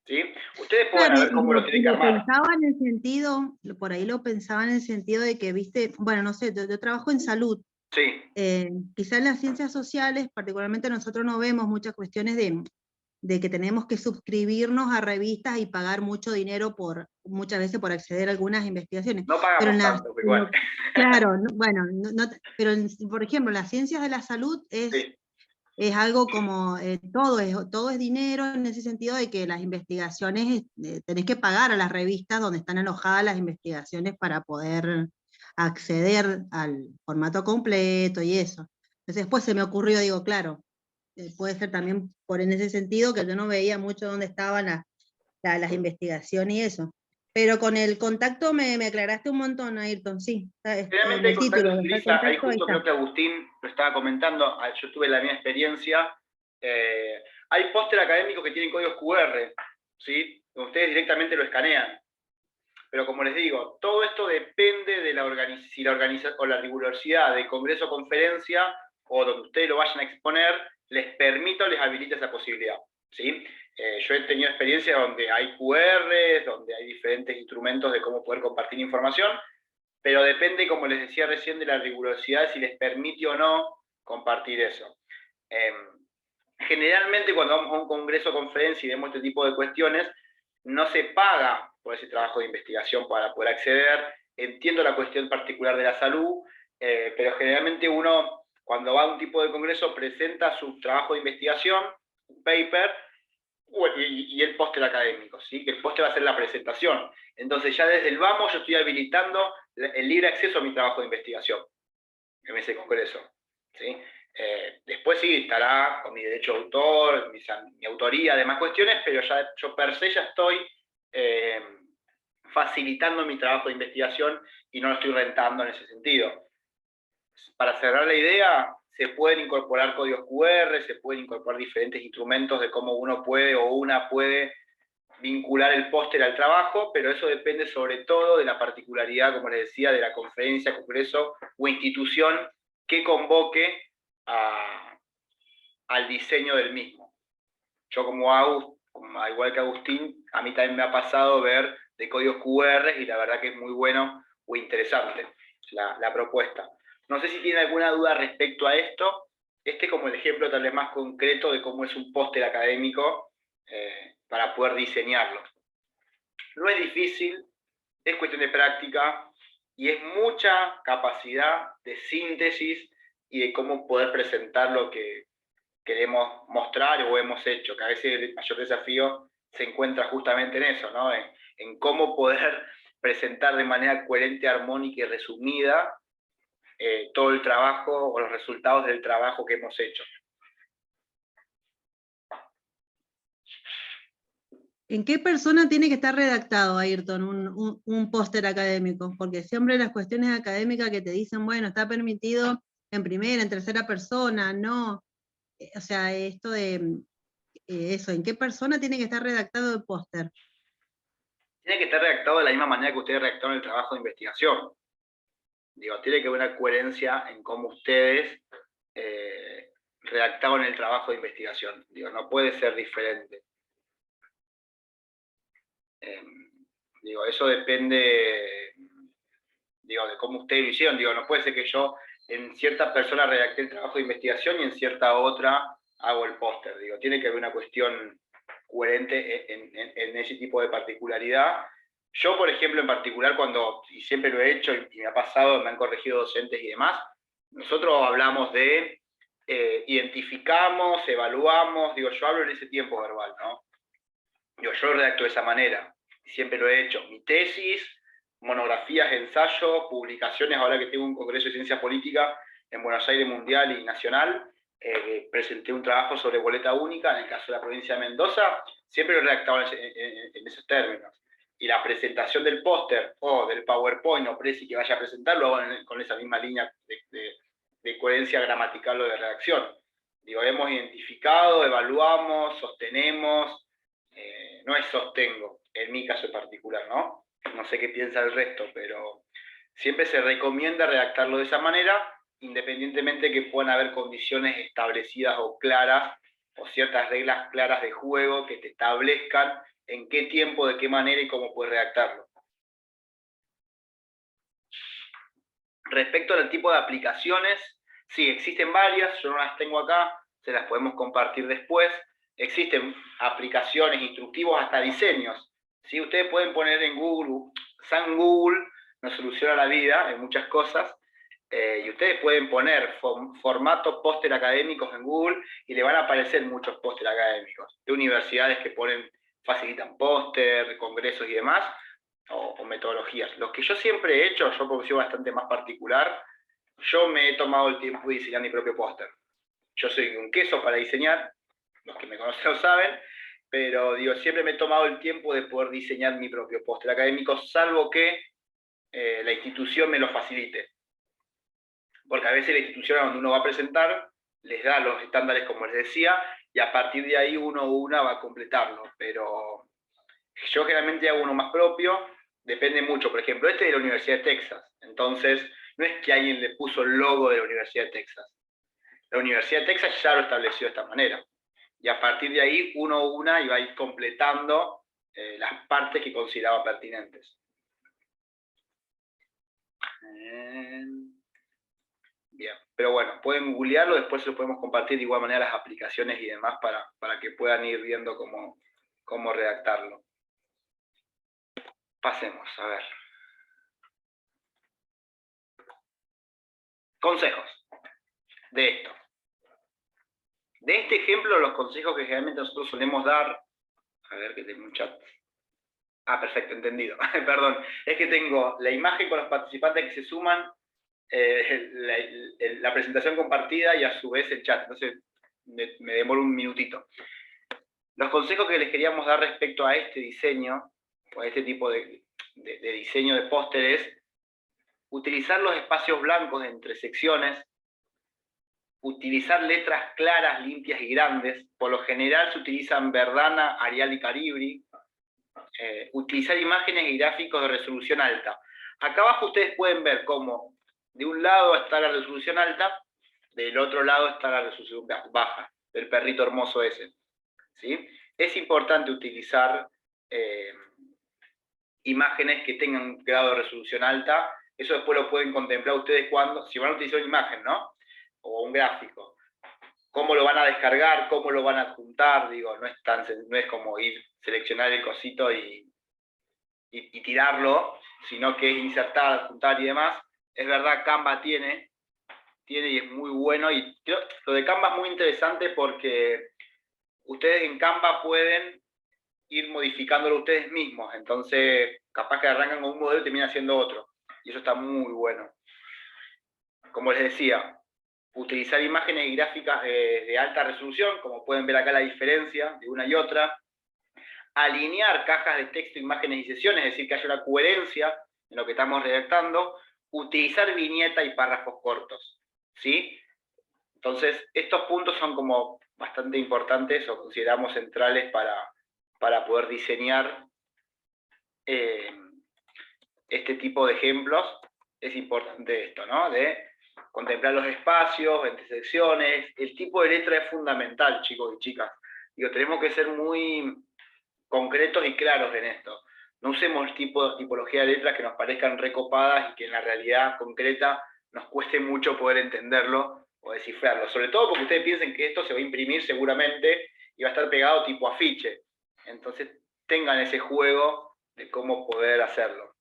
¿Sí? Ustedes pueden ver cómo lo tienen que armar. Pensaba en el sentido, por ahí lo pensaba en el sentido de que, viste, bueno, no sé, yo trabajo en salud. Sí. Quizá en las ciencias sociales, particularmente nosotros no vemos muchas cuestiones de que tenemos que suscribirnos a revistas y pagar mucho dinero muchas veces por acceder a algunas investigaciones. No pagamos tanto, igual. Claro, bueno, pero por ejemplo, las ciencias de la salud es algo como, todo es dinero en ese sentido de que las investigaciones, tenés que pagar a las revistas donde están alojadas las investigaciones para poder acceder al formato completo y eso. Entonces después se me ocurrió, digo, claro, puede ser también en ese sentido que yo no veía mucho dónde estaban las investigaciones y eso. Pero con el contacto me aclaraste un montón, Ayrton, sí. Realmente el título, ahí justo creo que Agustín lo estaba comentando, yo tuve la misma experiencia. Hay póster académicos que tienen códigos QR, ¿sí? Ustedes directamente lo escanean. Pero como les digo, todo esto depende de si la organización o la rigurosidad de congreso o conferencia, o donde ustedes lo vayan a exponer, les permita o les habilita esa posibilidad, ¿sí? Yo he tenido experiencias donde hay QRs, donde hay diferentes instrumentos de cómo poder compartir información, pero depende, como les decía recién, de la rigurosidad, si les permite o no compartir eso. Generalmente cuando vamos a un congreso o conferencia y vemos este tipo de cuestiones, no se paga por ese trabajo de investigación para poder acceder. Entiendo la cuestión particular de la salud, pero generalmente uno, cuando va a un tipo de congreso, presenta su trabajo de investigación, un paper, y el póster académico, ¿sí? Que el póster va a ser la presentación. Entonces ya desde el vamos yo estoy habilitando el libre acceso a mi trabajo de investigación en ese congreso, ¿sí? Después sí, estará con mi derecho de autor, mi autoría, demás cuestiones, pero ya yo per se ya estoy facilitando mi trabajo de investigación y no lo estoy rentando en ese sentido. Para cerrar la idea, se pueden incorporar códigos QR, se pueden incorporar diferentes instrumentos de cómo uno puede o una puede vincular el póster al trabajo, pero eso depende sobre todo de la particularidad, como les decía, de la conferencia, congreso o institución que convoque al diseño del mismo. Yo igual que Agustín, a mí también me ha pasado ver de códigos QR y la verdad que es muy bueno o interesante la propuesta. No sé si tienen alguna duda respecto a esto. Este es como el ejemplo tal vez más concreto de cómo es un póster académico para poder diseñarlo. No es difícil, es cuestión de práctica y es mucha capacidad de síntesis y de cómo poder presentar lo que queremos mostrar o hemos hecho, que a veces el mayor desafío se encuentra justamente en eso, ¿no? En cómo poder presentar de manera coherente, armónica y resumida todo el trabajo o los resultados del trabajo que hemos hecho. ¿En qué persona tiene que estar redactado, Ayrton, un póster académico? Porque siempre las cuestiones académicas que te dicen, bueno, está permitido en primera, en tercera persona, no. O sea, esto de eso, ¿en qué persona tiene que estar redactado el póster? Tiene que estar redactado de la misma manera que ustedes redactaron el trabajo de investigación. Digo, tiene que haber una coherencia en cómo ustedes redactaron el trabajo de investigación. Digo, no puede ser diferente. Digo, eso depende, digo, de cómo ustedes lo hicieron. Digo, no puede ser que yo en cierta persona redacté el trabajo de investigación y en cierta otra hago el póster. Digo, tiene que haber una cuestión coherente en ese tipo de particularidad. Yo, por ejemplo, en particular, y siempre lo he hecho y me ha pasado, me han corregido docentes y demás, nosotros hablamos de identificamos, evaluamos, digo, yo hablo en ese tiempo verbal, ¿no? Digo, yo lo redacto de esa manera, siempre lo he hecho. Mi tesis, monografías, ensayos, publicaciones, ahora que tengo un congreso de ciencia política en Buenos Aires mundial y nacional, presenté un trabajo sobre boleta única, en el caso de la provincia de Mendoza, siempre lo he redactado en esos términos. Y la presentación del póster o del PowerPoint o Prezi que vaya a presentar, lo hago con esa misma línea de coherencia gramatical o de redacción. Digo, hemos identificado, evaluamos, sostenemos, no es sostengo, en mi caso en particular, ¿no? No sé qué piensa el resto, pero siempre se recomienda redactarlo de esa manera, independientemente de que puedan haber condiciones establecidas o claras, o ciertas reglas claras de juego que te establezcan en qué tiempo, de qué manera y cómo puedes redactarlo. Respecto al tipo de aplicaciones, sí, existen varias, yo no las tengo acá, se las podemos compartir después. Existen aplicaciones, instructivos, hasta diseños. ¿Sí? Ustedes pueden poner en Google, San Google nos soluciona la vida en muchas cosas, y ustedes pueden poner formato póster académicos en Google y le van a aparecer muchos póster académicos, de universidades que facilitan póster, congresos y demás, o metodologías. Lo que yo siempre he hecho, yo porque soy bastante más particular, yo me he tomado el tiempo de diseñar mi propio póster. Yo soy un queso para diseñar, los que me conocen lo saben, pero digo, siempre me he tomado el tiempo de poder diseñar mi propio póster académico, salvo que la institución me lo facilite. Porque a veces la institución a donde uno va a presentar les da los estándares, como les decía, y a partir de ahí uno o una va a completarlo. Pero yo generalmente hago uno más propio, depende mucho. Por ejemplo, este es de la Universidad de Texas, entonces no es que alguien le puso el logo de la Universidad de Texas. La Universidad de Texas ya lo estableció de esta manera. Y a partir de ahí, uno o una iba a ir completando las partes que consideraba pertinentes. Bien, pero bueno, pueden googlearlo, después se lo podemos compartir de igual manera las aplicaciones y demás para que puedan ir viendo cómo redactarlo. Pasemos, a ver. Consejos de esto. De este ejemplo, los consejos que generalmente nosotros solemos dar, a ver que tengo un chat. Ah, perfecto, entendido. Perdón, es que tengo la imagen con los participantes que se suman, la presentación compartida y a su vez el chat. Entonces me demoro un minutito. Los consejos que les queríamos dar respecto a este diseño, o a este tipo de diseño de póster es utilizar los espacios blancos entre secciones, utilizar letras claras, limpias y grandes. Por lo general se utilizan Verdana, Arial y Calibri. Utilizar imágenes y gráficos de resolución alta. Acá abajo ustedes pueden ver cómo de un lado está la resolución alta, del otro lado está la resolución baja, del perrito hermoso ese. ¿Sí? Es importante utilizar imágenes que tengan un grado de resolución alta. Eso después lo pueden contemplar ustedes si van a utilizar una imagen, ¿no? O un gráfico. Cómo lo van a descargar, cómo lo van a adjuntar, digo, no es como seleccionar el cosito y tirarlo, sino que es insertar, adjuntar y demás. Es verdad, Canva tiene y es muy bueno, y lo de Canva es muy interesante porque ustedes en Canva pueden ir modificándolo ustedes mismos, entonces capaz que arrancan con un modelo y terminan haciendo otro, y eso está muy bueno. Como les decía, utilizar imágenes y gráficas de alta resolución, como pueden ver acá la diferencia de una y otra. Alinear cajas de texto, imágenes y sesiones, es decir, que haya una coherencia en lo que estamos redactando. Utilizar viñeta y párrafos cortos, ¿sí? Entonces, estos puntos son como bastante importantes o consideramos centrales para poder diseñar este tipo de ejemplos. Es importante esto, ¿no? De contemplar los espacios, intersecciones. El tipo de letra es fundamental, chicos y chicas. Digo, tenemos que ser muy concretos y claros en esto. No usemos tipología de letras que nos parezcan recopadas y que en la realidad concreta nos cueste mucho poder entenderlo o descifrarlo. Sobre todo porque ustedes piensen que esto se va a imprimir seguramente y va a estar pegado tipo afiche. Entonces tengan ese juego de cómo poder hacerlo.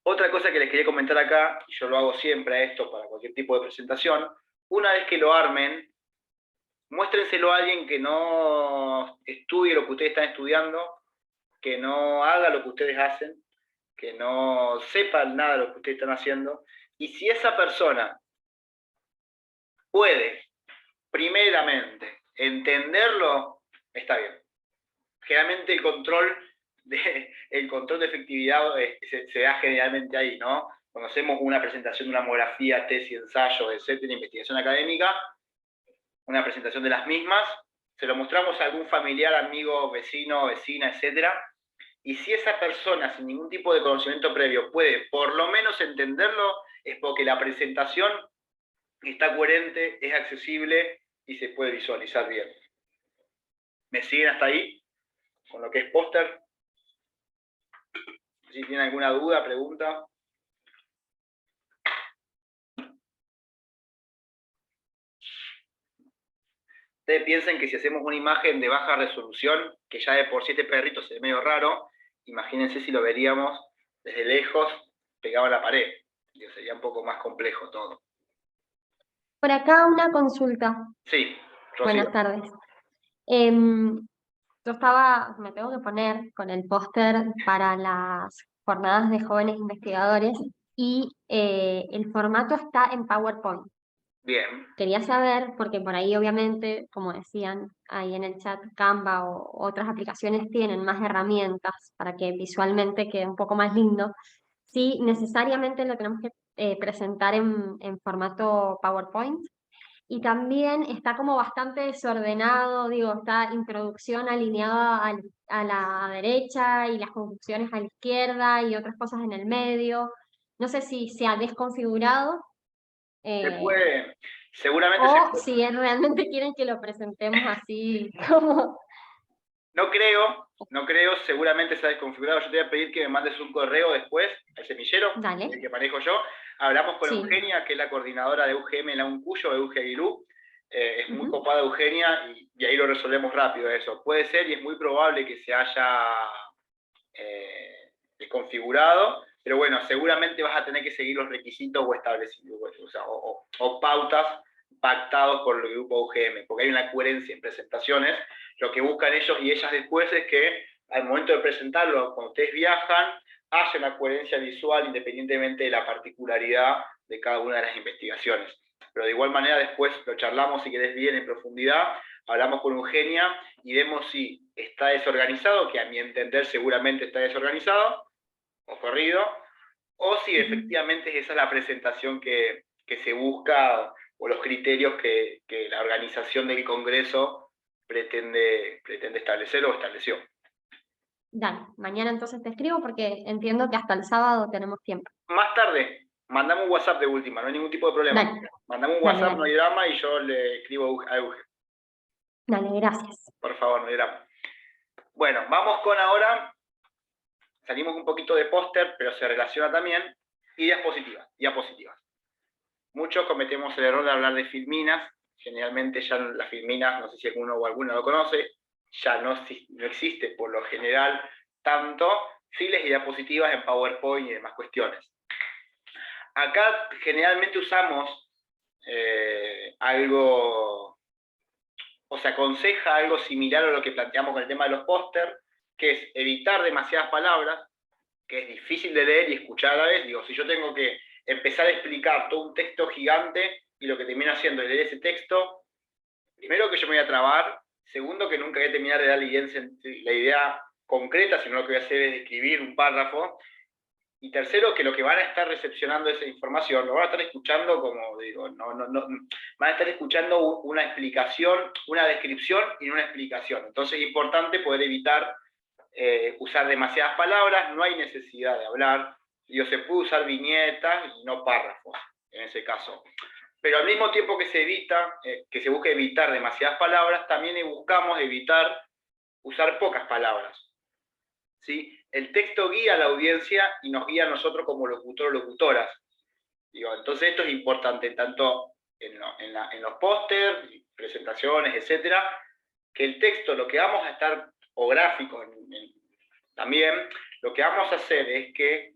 Otra cosa que les quería comentar acá, y yo lo hago siempre a esto para cualquier tipo de presentación, una vez que lo armen, muéstrenselo a alguien que no estudie lo que ustedes están estudiando, que no haga lo que ustedes hacen, que no sepa nada de lo que ustedes están haciendo, y si esa persona puede, primeramente, entenderlo, está bien. Generalmente el control de efectividad se da generalmente ahí, ¿no? Cuando hacemos una presentación de una monografía, tesis, ensayo, etcétera, investigación académica, una presentación de las mismas, se lo mostramos a algún familiar, amigo, vecino, vecina, etcétera, y si esa persona sin ningún tipo de conocimiento previo puede por lo menos entenderlo, es porque la presentación está coherente, es accesible y se puede visualizar bien. ¿Me siguen hasta ahí? Con lo que es póster. Si tienen alguna duda, pregunta. Ustedes piensen que si hacemos una imagen de baja resolución, que ya de por sí este perrito se ve medio raro, imagínense si lo veríamos desde lejos, pegado a la pared. Sería un poco más complejo todo. Por acá una consulta. Sí, Rocío. Buenas tardes. Me tengo que poner con el póster para las jornadas de jóvenes investigadores y el formato está en PowerPoint. Bien. Quería saber, porque por ahí obviamente, como decían ahí en el chat, Canva o otras aplicaciones tienen más herramientas para que visualmente quede un poco más lindo, si necesariamente lo tenemos que presentar en formato PowerPoint. Y también está como bastante desordenado, digo, está introducción alineada a la derecha y las conclusiones a la izquierda y otras cosas en el medio. No sé si se ha desconfigurado. Seguramente o si realmente quieren que lo presentemos así como... No creo, seguramente se ha desconfigurado. Yo te voy a pedir que me mandes un correo después al semillero, Dale. el que manejo yo. Hablamos con Sí. Eugenia, que es la coordinadora de UGM en la UNCUYO, Euge Aguilú. Es muy Ujú. copada Eugenia y ahí lo resolvemos rápido eso. Puede ser y es muy probable que se haya desconfigurado, pero bueno, seguramente vas a tener que seguir los requisitos o establecidos, o pautas pactados por el grupo UGM, porque hay una coherencia en presentaciones. Lo que buscan ellos y ellas después es que al momento de presentarlo, cuando ustedes viajan, haya una coherencia visual independientemente de la particularidad de cada una de las investigaciones. Pero de igual manera después lo charlamos, si querés, bien en profundidad, hablamos con Eugenia y vemos si está desorganizado, que a mi entender seguramente está desorganizado, o corrido, o si efectivamente esa es la presentación que se busca, o los criterios que la organización del Congreso pretende establecer o estableció. Dale, mañana entonces te escribo porque entiendo que hasta el sábado tenemos tiempo. Más tarde, mandame un WhatsApp de última, no hay ningún tipo de problema. Dale. Mandame un Dale, WhatsApp, dale. no hay drama, y yo le escribo a Euge. Dale, gracias. Por favor, no hay drama. Bueno, vamos con ahora, salimos un poquito de póster, pero se relaciona también, y diapositivas. Muchos cometemos el error de hablar de filminas. Generalmente ya las filminas, no sé si alguno o alguna lo conoce, ya no existe por lo general tanto files y diapositivas en PowerPoint y demás cuestiones. Acá generalmente usamos algo, o se aconseja algo similar a lo que planteamos con el tema de los póster, que es evitar demasiadas palabras, que es difícil de leer y escuchar a la vez. Digo, si yo tengo que empezar a explicar todo un texto gigante y lo que termino haciendo es leer ese texto, primero que yo me voy a trabar, segundo que nunca voy a terminar de dar la idea concreta, sino lo que voy a hacer es escribir un párrafo, Y tercero, que lo que van a estar recepcionando esa información, lo van a estar escuchando como, digo, van a estar escuchando una explicación, una descripción y una explicación. Entonces es importante poder evitar usar demasiadas palabras, no hay necesidad de hablar, digo, se puede usar viñetas y no párrafos, en ese caso. Pero al mismo tiempo que se evita, que se busca evitar demasiadas palabras, también buscamos evitar usar pocas palabras. ¿Sí? El texto guía a la audiencia y nos guía a nosotros como locutores o locutoras. Digo, entonces esto es importante, tanto en los pósters, presentaciones, etcétera, que el texto, lo que vamos a estar, o gráficos también, lo que vamos a hacer es que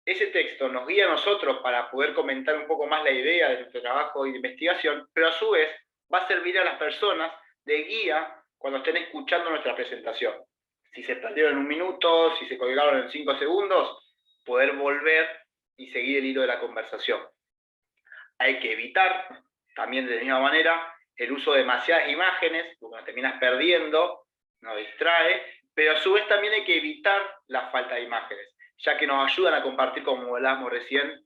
ese texto nos guía a nosotros para poder comentar un poco más la idea de nuestro trabajo de investigación, pero a su vez va a servir a las personas de guía cuando estén escuchando nuestra presentación. Si se perdieron en un minuto, si se colgaron en 5 segundos, poder volver y seguir el hilo de la conversación. Hay que evitar, también de la misma manera, el uso de demasiadas imágenes, porque nos terminas perdiendo, nos distrae, pero a su vez también hay que evitar la falta de imágenes, ya que nos ayudan a compartir, como hablábamos recién,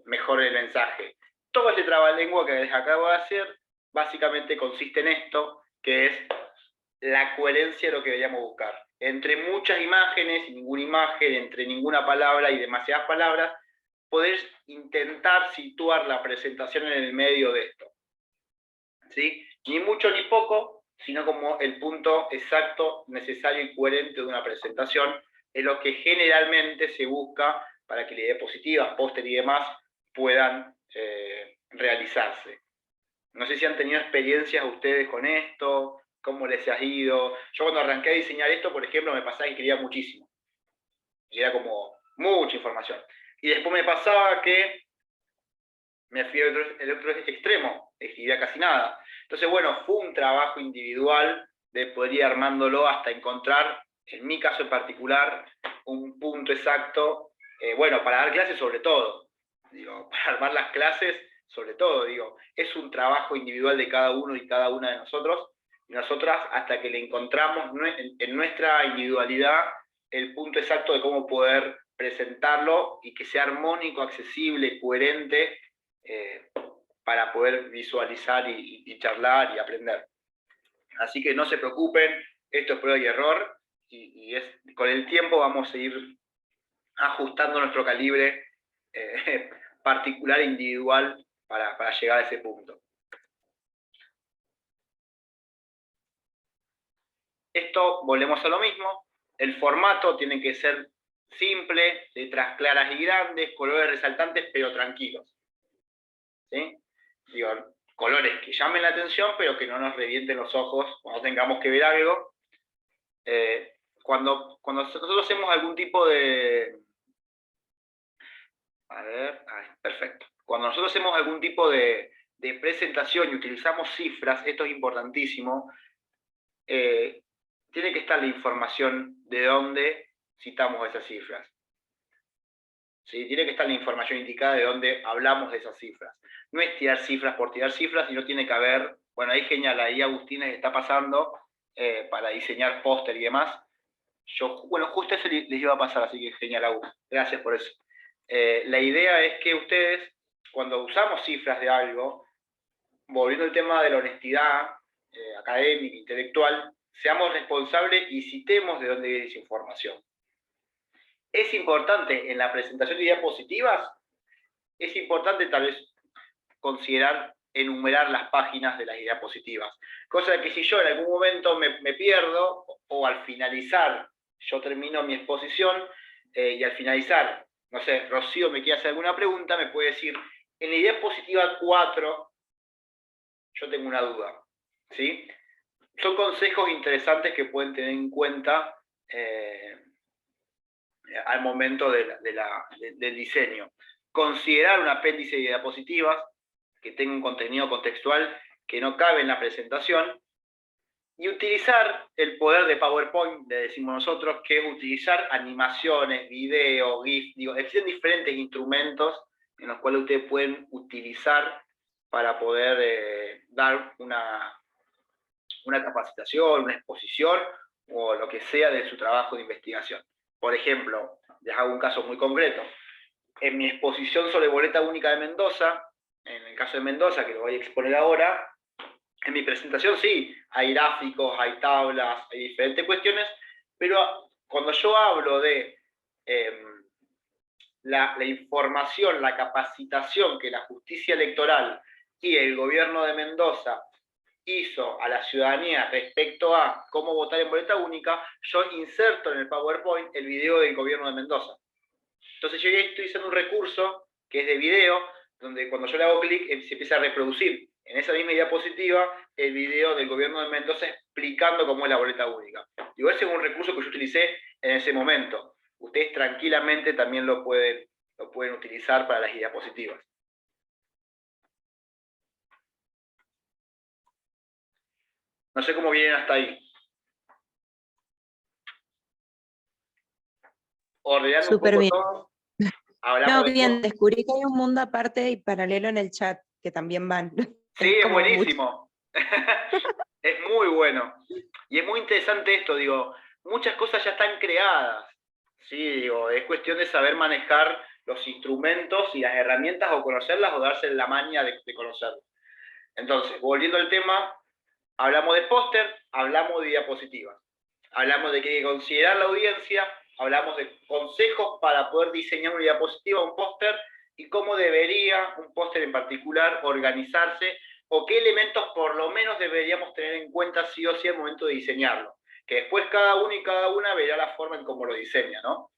mejor el mensaje. Todo este trabalengua que les acabo de hacer, básicamente consiste en esto, que es la coherencia de lo que deberíamos buscar. Entre muchas imágenes y ninguna imagen, entre ninguna palabra y demasiadas palabras, poder intentar situar la presentación en el medio de esto. ¿Sí? Ni mucho ni poco, sino como el punto exacto, necesario y coherente de una presentación, es lo que generalmente se busca para que las diapositivas, póster y demás puedan realizarse. No sé si han tenido experiencias ustedes con esto, cómo les ha ido. Yo cuando arranqué a diseñar esto, por ejemplo, me pasaba que quería muchísimo. Y era como mucha información. Y después me pasaba que me fui al otro extremo, escribía casi nada. Entonces, bueno, fue un trabajo individual de poder ir armándolo hasta encontrar, en mi caso en particular, un punto exacto, bueno, para dar clases sobre todo. Digo, para armar las clases, sobre todo, digo, es un trabajo individual de cada uno y cada una de nosotros, y nosotras hasta que le encontramos en nuestra individualidad el punto exacto de cómo poder presentarlo y que sea armónico, accesible, coherente, para poder visualizar y charlar y aprender. Así que no se preocupen, esto es prueba y error, y con el tiempo vamos a ir ajustando nuestro calibre particular e individual para llegar a ese punto. Esto, volvemos a lo mismo, el formato tiene que ser simple, letras claras y grandes, colores resaltantes pero tranquilos. ¿Sí? Digo, colores que llamen la atención pero que no nos revienten los ojos cuando tengamos que ver algo. Cuando nosotros hacemos algún tipo de... perfecto. Cuando nosotros hacemos algún tipo de presentación y utilizamos cifras, esto es importantísimo, tiene que estar la información de dónde citamos esas cifras. ¿Sí? Tiene que estar la información indicada de dónde hablamos de esas cifras. No es tirar cifras por tirar cifras, sino tiene que haber, bueno, ahí genial, ahí Agustina está pasando para diseñar póster y demás. Bueno, justo eso les iba a pasar, así que genial, Agus. Gracias por eso. La idea es que ustedes, cuando usamos cifras de algo, volviendo al tema de la honestidad académica, intelectual, seamos responsables y citemos de dónde viene esa información. Es importante en la presentación de diapositivas, es importante tal vez considerar enumerar las páginas de las diapositivas. Cosa que si yo en algún momento me pierdo, o al finalizar yo termino mi exposición, y al finalizar, no sé, Rocío me quiere hacer alguna pregunta, me puede decir, en la diapositiva 4, yo tengo una duda. ¿Sí? Son consejos interesantes que pueden tener en cuenta al momento del diseño. Considerar un apéndice de diapositivas que tenga un contenido contextual que no cabe en la presentación, y utilizar el poder de PowerPoint, le decimos nosotros, que es utilizar animaciones, video, GIF, existen diferentes instrumentos en los cuales ustedes pueden utilizar para poder dar una capacitación, una exposición, o lo que sea de su trabajo de investigación. Por ejemplo, Les hago un caso muy concreto. En mi exposición sobre boleta única de Mendoza, en el caso de Mendoza, que lo voy a exponer ahora, en mi presentación sí, hay gráficos, hay tablas, hay diferentes cuestiones, pero cuando yo hablo de la información, la capacitación que la justicia electoral y el gobierno de Mendoza hizo a la ciudadanía respecto a cómo votar en boleta única, yo inserto en el PowerPoint el video del gobierno de Mendoza. Entonces yo ya estoy usando un recurso que es de video, donde cuando yo le hago clic se empieza a reproducir en esa misma diapositiva el video del gobierno de Mendoza explicando cómo es la boleta única. Igual ese es un recurso que yo utilicé en ese momento. Ustedes tranquilamente también lo pueden utilizar para las diapositivas. No sé cómo vienen hasta ahí. Ordenando un poco Súper bien. todo. Hablamos No, de bien, todo. descubrí que hay un mundo aparte y paralelo en el chat, que también van. Sí, es como mucho. buenísimo. Es muy bueno. Y es muy interesante esto, digo, muchas cosas ya están creadas. Sí, digo, es cuestión de saber manejar los instrumentos y las herramientas o conocerlas o darse la maña de conocerlas. Entonces, volviendo al tema, hablamos de póster, hablamos de diapositivas. Hablamos de que hay que considerar la audiencia, hablamos de consejos para poder diseñar una diapositiva, un póster, y cómo debería un póster en particular organizarse, o qué elementos por lo menos deberíamos tener en cuenta sí o sí al momento de diseñarlo. Que después cada uno y cada una verá la forma en cómo lo diseña, ¿no?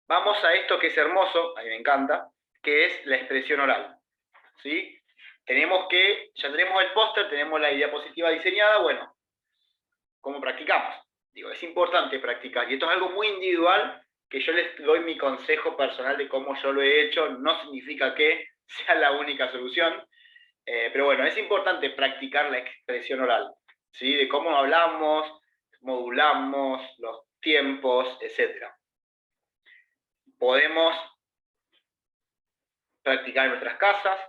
Vamos a esto que es hermoso, a mí me encanta, que es la expresión oral. ¿Sí? Ya tenemos el póster, tenemos la diapositiva diseñada, bueno, ¿cómo practicamos? Digo, es importante practicar, y esto es algo muy individual, que yo les doy mi consejo personal de cómo yo lo he hecho, no significa que sea la única solución, pero bueno, es importante practicar la expresión oral, ¿sí? De cómo hablamos, modulamos, los tiempos, etc. Podemos practicar en nuestras casas,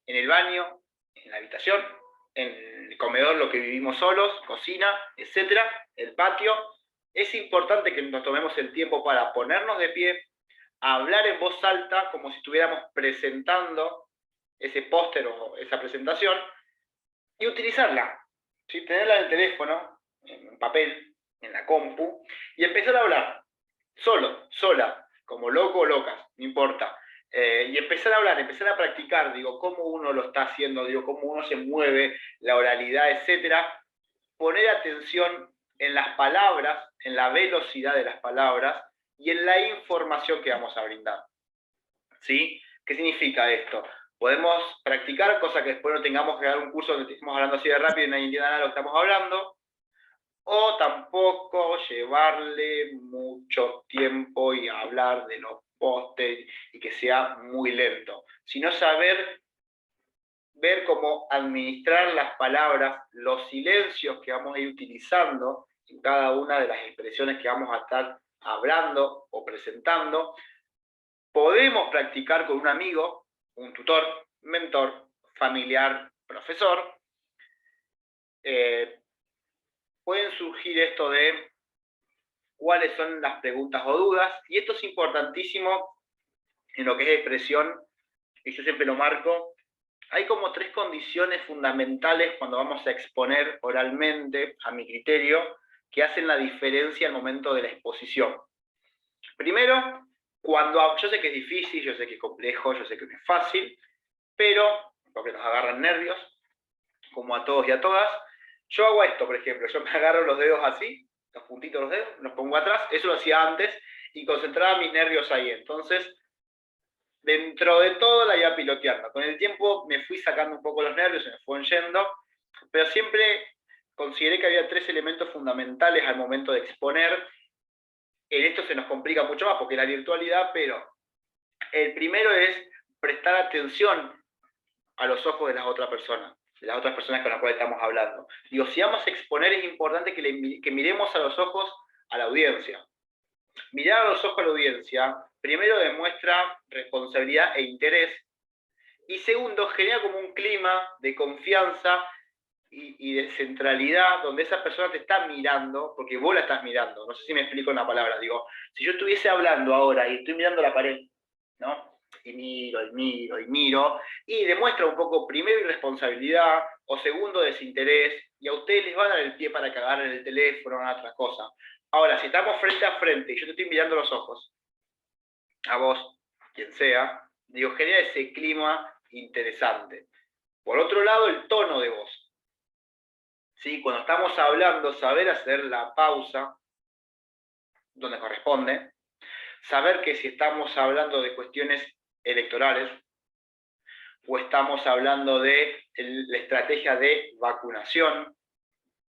en el baño, en la habitación, en el comedor, lo que vivimos solos, cocina, etc., el patio. Es importante que nos tomemos el tiempo para ponernos de pie, hablar en voz alta, como si estuviéramos presentando ese póster o esa presentación, y utilizarla. ¿Sí? Tenerla en el teléfono, en papel, en la compu, y empezar a hablar, solo, sola, como loco o locas, no importa. Y empezar a hablar, empezar a practicar, digo, cómo uno lo está haciendo, digo, cómo uno se mueve, la oralidad, etcétera. Poner atención en las palabras, en la velocidad de las palabras y en la información que vamos a brindar. ¿Sí? ¿Qué significa esto? Podemos practicar, cosa que después no tengamos que dar un curso donde estemos hablando así de rápido y nadie entienda nada de lo que estamos hablando, o tampoco llevarle mucho tiempo y hablar de los póster y que sea muy lento, sino saber ver cómo administrar las palabras, los silencios que vamos a ir utilizando en cada una de las expresiones que vamos a estar hablando o presentando. Podemos practicar con un amigo, un tutor, mentor, familiar, profesor. Pueden surgir esto de cuáles son las preguntas o dudas, y esto es importantísimo en lo que es expresión, y yo siempre lo marco. Hay como 3 condiciones fundamentales cuando vamos a exponer oralmente, a mi criterio, que hacen la diferencia al momento de la exposición. Primero, yo sé que es difícil, yo sé que es complejo, yo sé que no es fácil, pero, porque nos agarran nervios, como a todos y a todas, yo hago esto, por ejemplo, yo me agarro los dedos así, los puntitos de los dedos, los pongo atrás, eso lo hacía antes, y concentraba mis nervios ahí. Entonces, dentro de todo la iba piloteando. Con el tiempo me fui sacando un poco los nervios, se me fueron yendo, pero siempre consideré que había 3 elementos fundamentales al momento de exponer. En esto se nos complica mucho más porque es la virtualidad, pero el primero es prestar atención a los ojos de las otras personas con las cuales estamos hablando. Digo, si vamos a exponer es importante que miremos a los ojos a la audiencia. Mirar a los ojos a la audiencia, primero demuestra responsabilidad e interés, y segundo, genera como un clima de confianza y de centralidad, donde esa persona te está mirando, porque vos la estás mirando. No sé si me explico en la palabra. Digo, si yo estuviese hablando ahora y estoy mirando la pared, ¿no? Y miro, y miro, y miro, y demuestra un poco, primero, irresponsabilidad, o segundo, desinterés, y a ustedes les va a dar el pie para cagar en el teléfono o en otras cosas. Ahora, si estamos frente a frente y yo te estoy mirando los ojos, a vos, quien sea, digo, genera ese clima interesante. Por otro lado, el tono de voz. ¿Sí? Cuando estamos hablando, saber hacer la pausa donde corresponde, saber que si estamos hablando de cuestiones electorales o estamos hablando de la estrategia de vacunación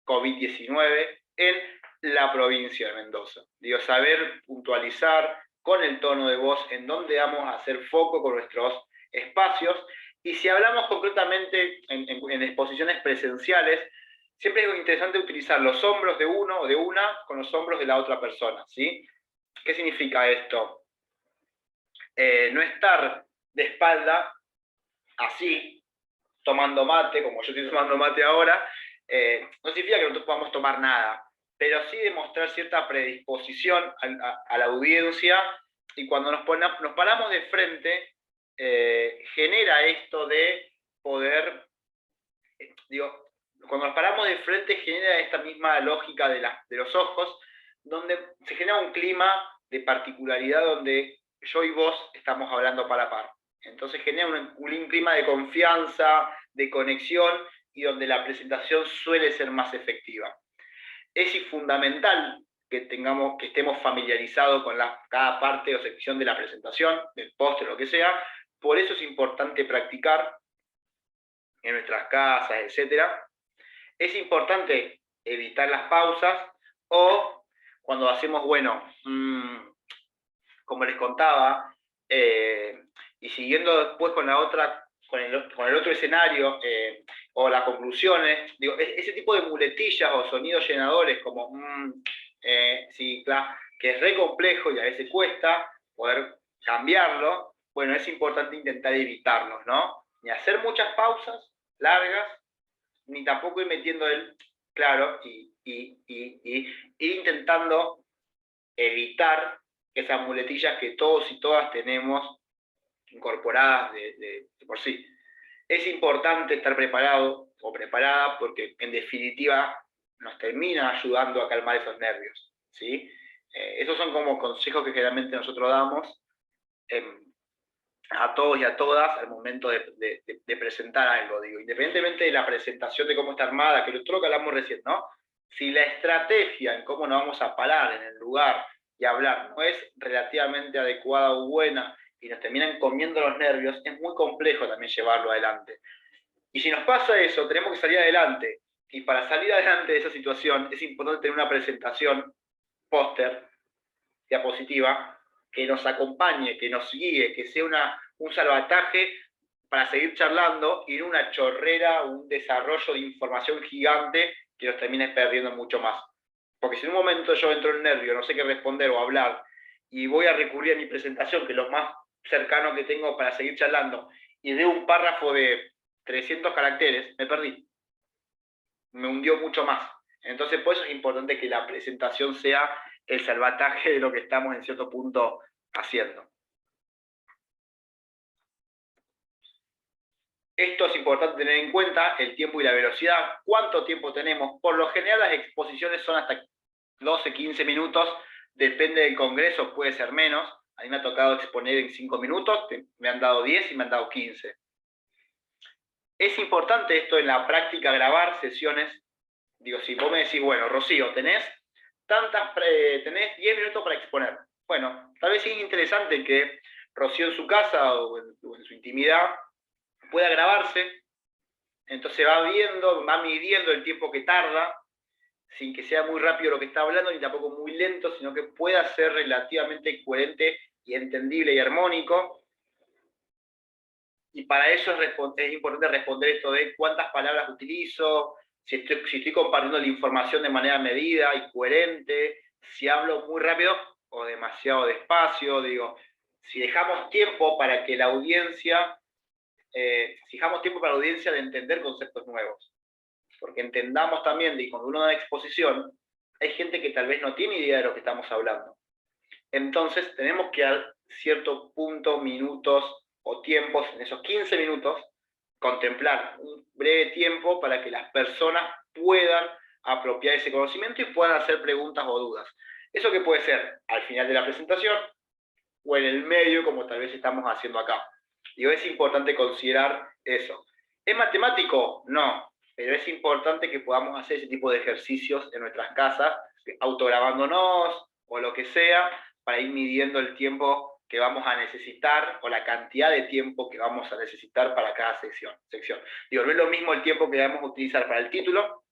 COVID-19 en la provincia de Mendoza. Digo, saber puntualizar con el tono de voz en dónde vamos a hacer foco con nuestros espacios. Y si hablamos concretamente en exposiciones presenciales, siempre es interesante utilizar los hombros de uno o de una con los hombros de la otra persona, ¿sí? ¿Qué significa esto? No estar de espalda, así, tomando mate, como yo estoy tomando mate ahora, no significa que nosotros podamos tomar nada, pero sí demostrar cierta predisposición a la audiencia, y cuando nos paramos de frente, genera esto de poder, digo, cuando nos paramos de frente genera esta misma lógica de los ojos, donde se genera un clima de particularidad donde yo y vos estamos hablando par a par. Entonces genera un clima de confianza, de conexión, y donde la presentación suele ser más efectiva. Es fundamental que estemos familiarizados con cada parte o sección de la presentación, del póster, lo que sea. Por eso es importante practicar en nuestras casas, etcétera. Es importante evitar las pausas, o cuando hacemos, bueno, como les contaba, y siguiendo después con el otro escenario, o las conclusiones, digo, ese tipo de muletillas o sonidos llenadores como sí, claro, que es re complejo y a veces cuesta poder cambiarlo. Bueno, es importante intentar evitarlos, ¿no? Ni hacer muchas pausas largas, ni tampoco ir metiendo claro, y intentando evitar esas muletillas que todos y todas tenemos incorporadas de por sí. Es importante estar preparado o preparada, porque en definitiva nos termina ayudando a calmar esos nervios, ¿sí? Esos son como consejos que generalmente nosotros damos a todos y a todas al momento de presentar algo, digo, independientemente de la presentación, de cómo está armada, que lo que hablamos recién, ¿no? Si la estrategia en cómo nos vamos a parar en el lugar y hablar no es relativamente adecuada o buena, y nos terminan comiendo los nervios, es muy complejo también llevarlo adelante. Y si nos pasa eso, tenemos que salir adelante. Y para salir adelante de esa situación, es importante tener una presentación, póster, diapositiva, que nos acompañe, que nos guíe, que sea un salvataje para seguir charlando, y no una chorrera, un desarrollo de información gigante que nos termine perdiendo mucho más. Porque si en un momento yo entro en nervio, no sé qué responder o hablar, y voy a recurrir a mi presentación, que es lo más cercano que tengo para seguir charlando, y de un párrafo de 300 caracteres, me perdí. Me hundió mucho más. Entonces, por eso es importante que la presentación sea el salvataje de lo que estamos en cierto punto haciendo. Esto es importante tener en cuenta, el tiempo y la velocidad. ¿Cuánto tiempo tenemos? Por lo general las exposiciones son hasta 12, 15 minutos, depende del congreso, puede ser menos. A mí me ha tocado exponer en 5 minutos, me han dado 10 y me han dado 15. Es importante esto en la práctica, grabar sesiones. Digo, si vos me decís, bueno, Rocío, tenés 10 minutos para exponer. Bueno, tal vez sí es interesante que Rocío en su casa o en su intimidad pueda grabarse, entonces va midiendo el tiempo que tarda, sin que sea muy rápido lo que está hablando, ni tampoco muy lento, sino que pueda ser relativamente coherente y entendible y armónico. Y para eso es importante responder esto de cuántas palabras utilizo, si estoy compartiendo la información de manera medida y coherente, si hablo muy rápido o demasiado despacio. Digo, si dejamos tiempo para que la audiencia, de entender conceptos nuevos. porque entendamos también de que cuando uno da exposición, hay gente que tal vez no tiene idea de lo que estamos hablando. Entonces tenemos que dar cierto punto, minutos o tiempos, en esos 15 minutos, contemplar un breve tiempo para que las personas puedan apropiar ese conocimiento y puedan hacer preguntas o dudas. Eso que puede ser al final de la presentación o en el medio, como tal vez estamos haciendo acá. Digo, es importante considerar eso. ¿Es matemático? No, pero es importante que podamos hacer ese tipo de ejercicios en nuestras casas, autograbándonos o lo que sea, para ir midiendo el tiempo que vamos a necesitar o la cantidad de tiempo que vamos a necesitar para cada sección. Digo, no es lo mismo el tiempo que vamos a utilizar para el título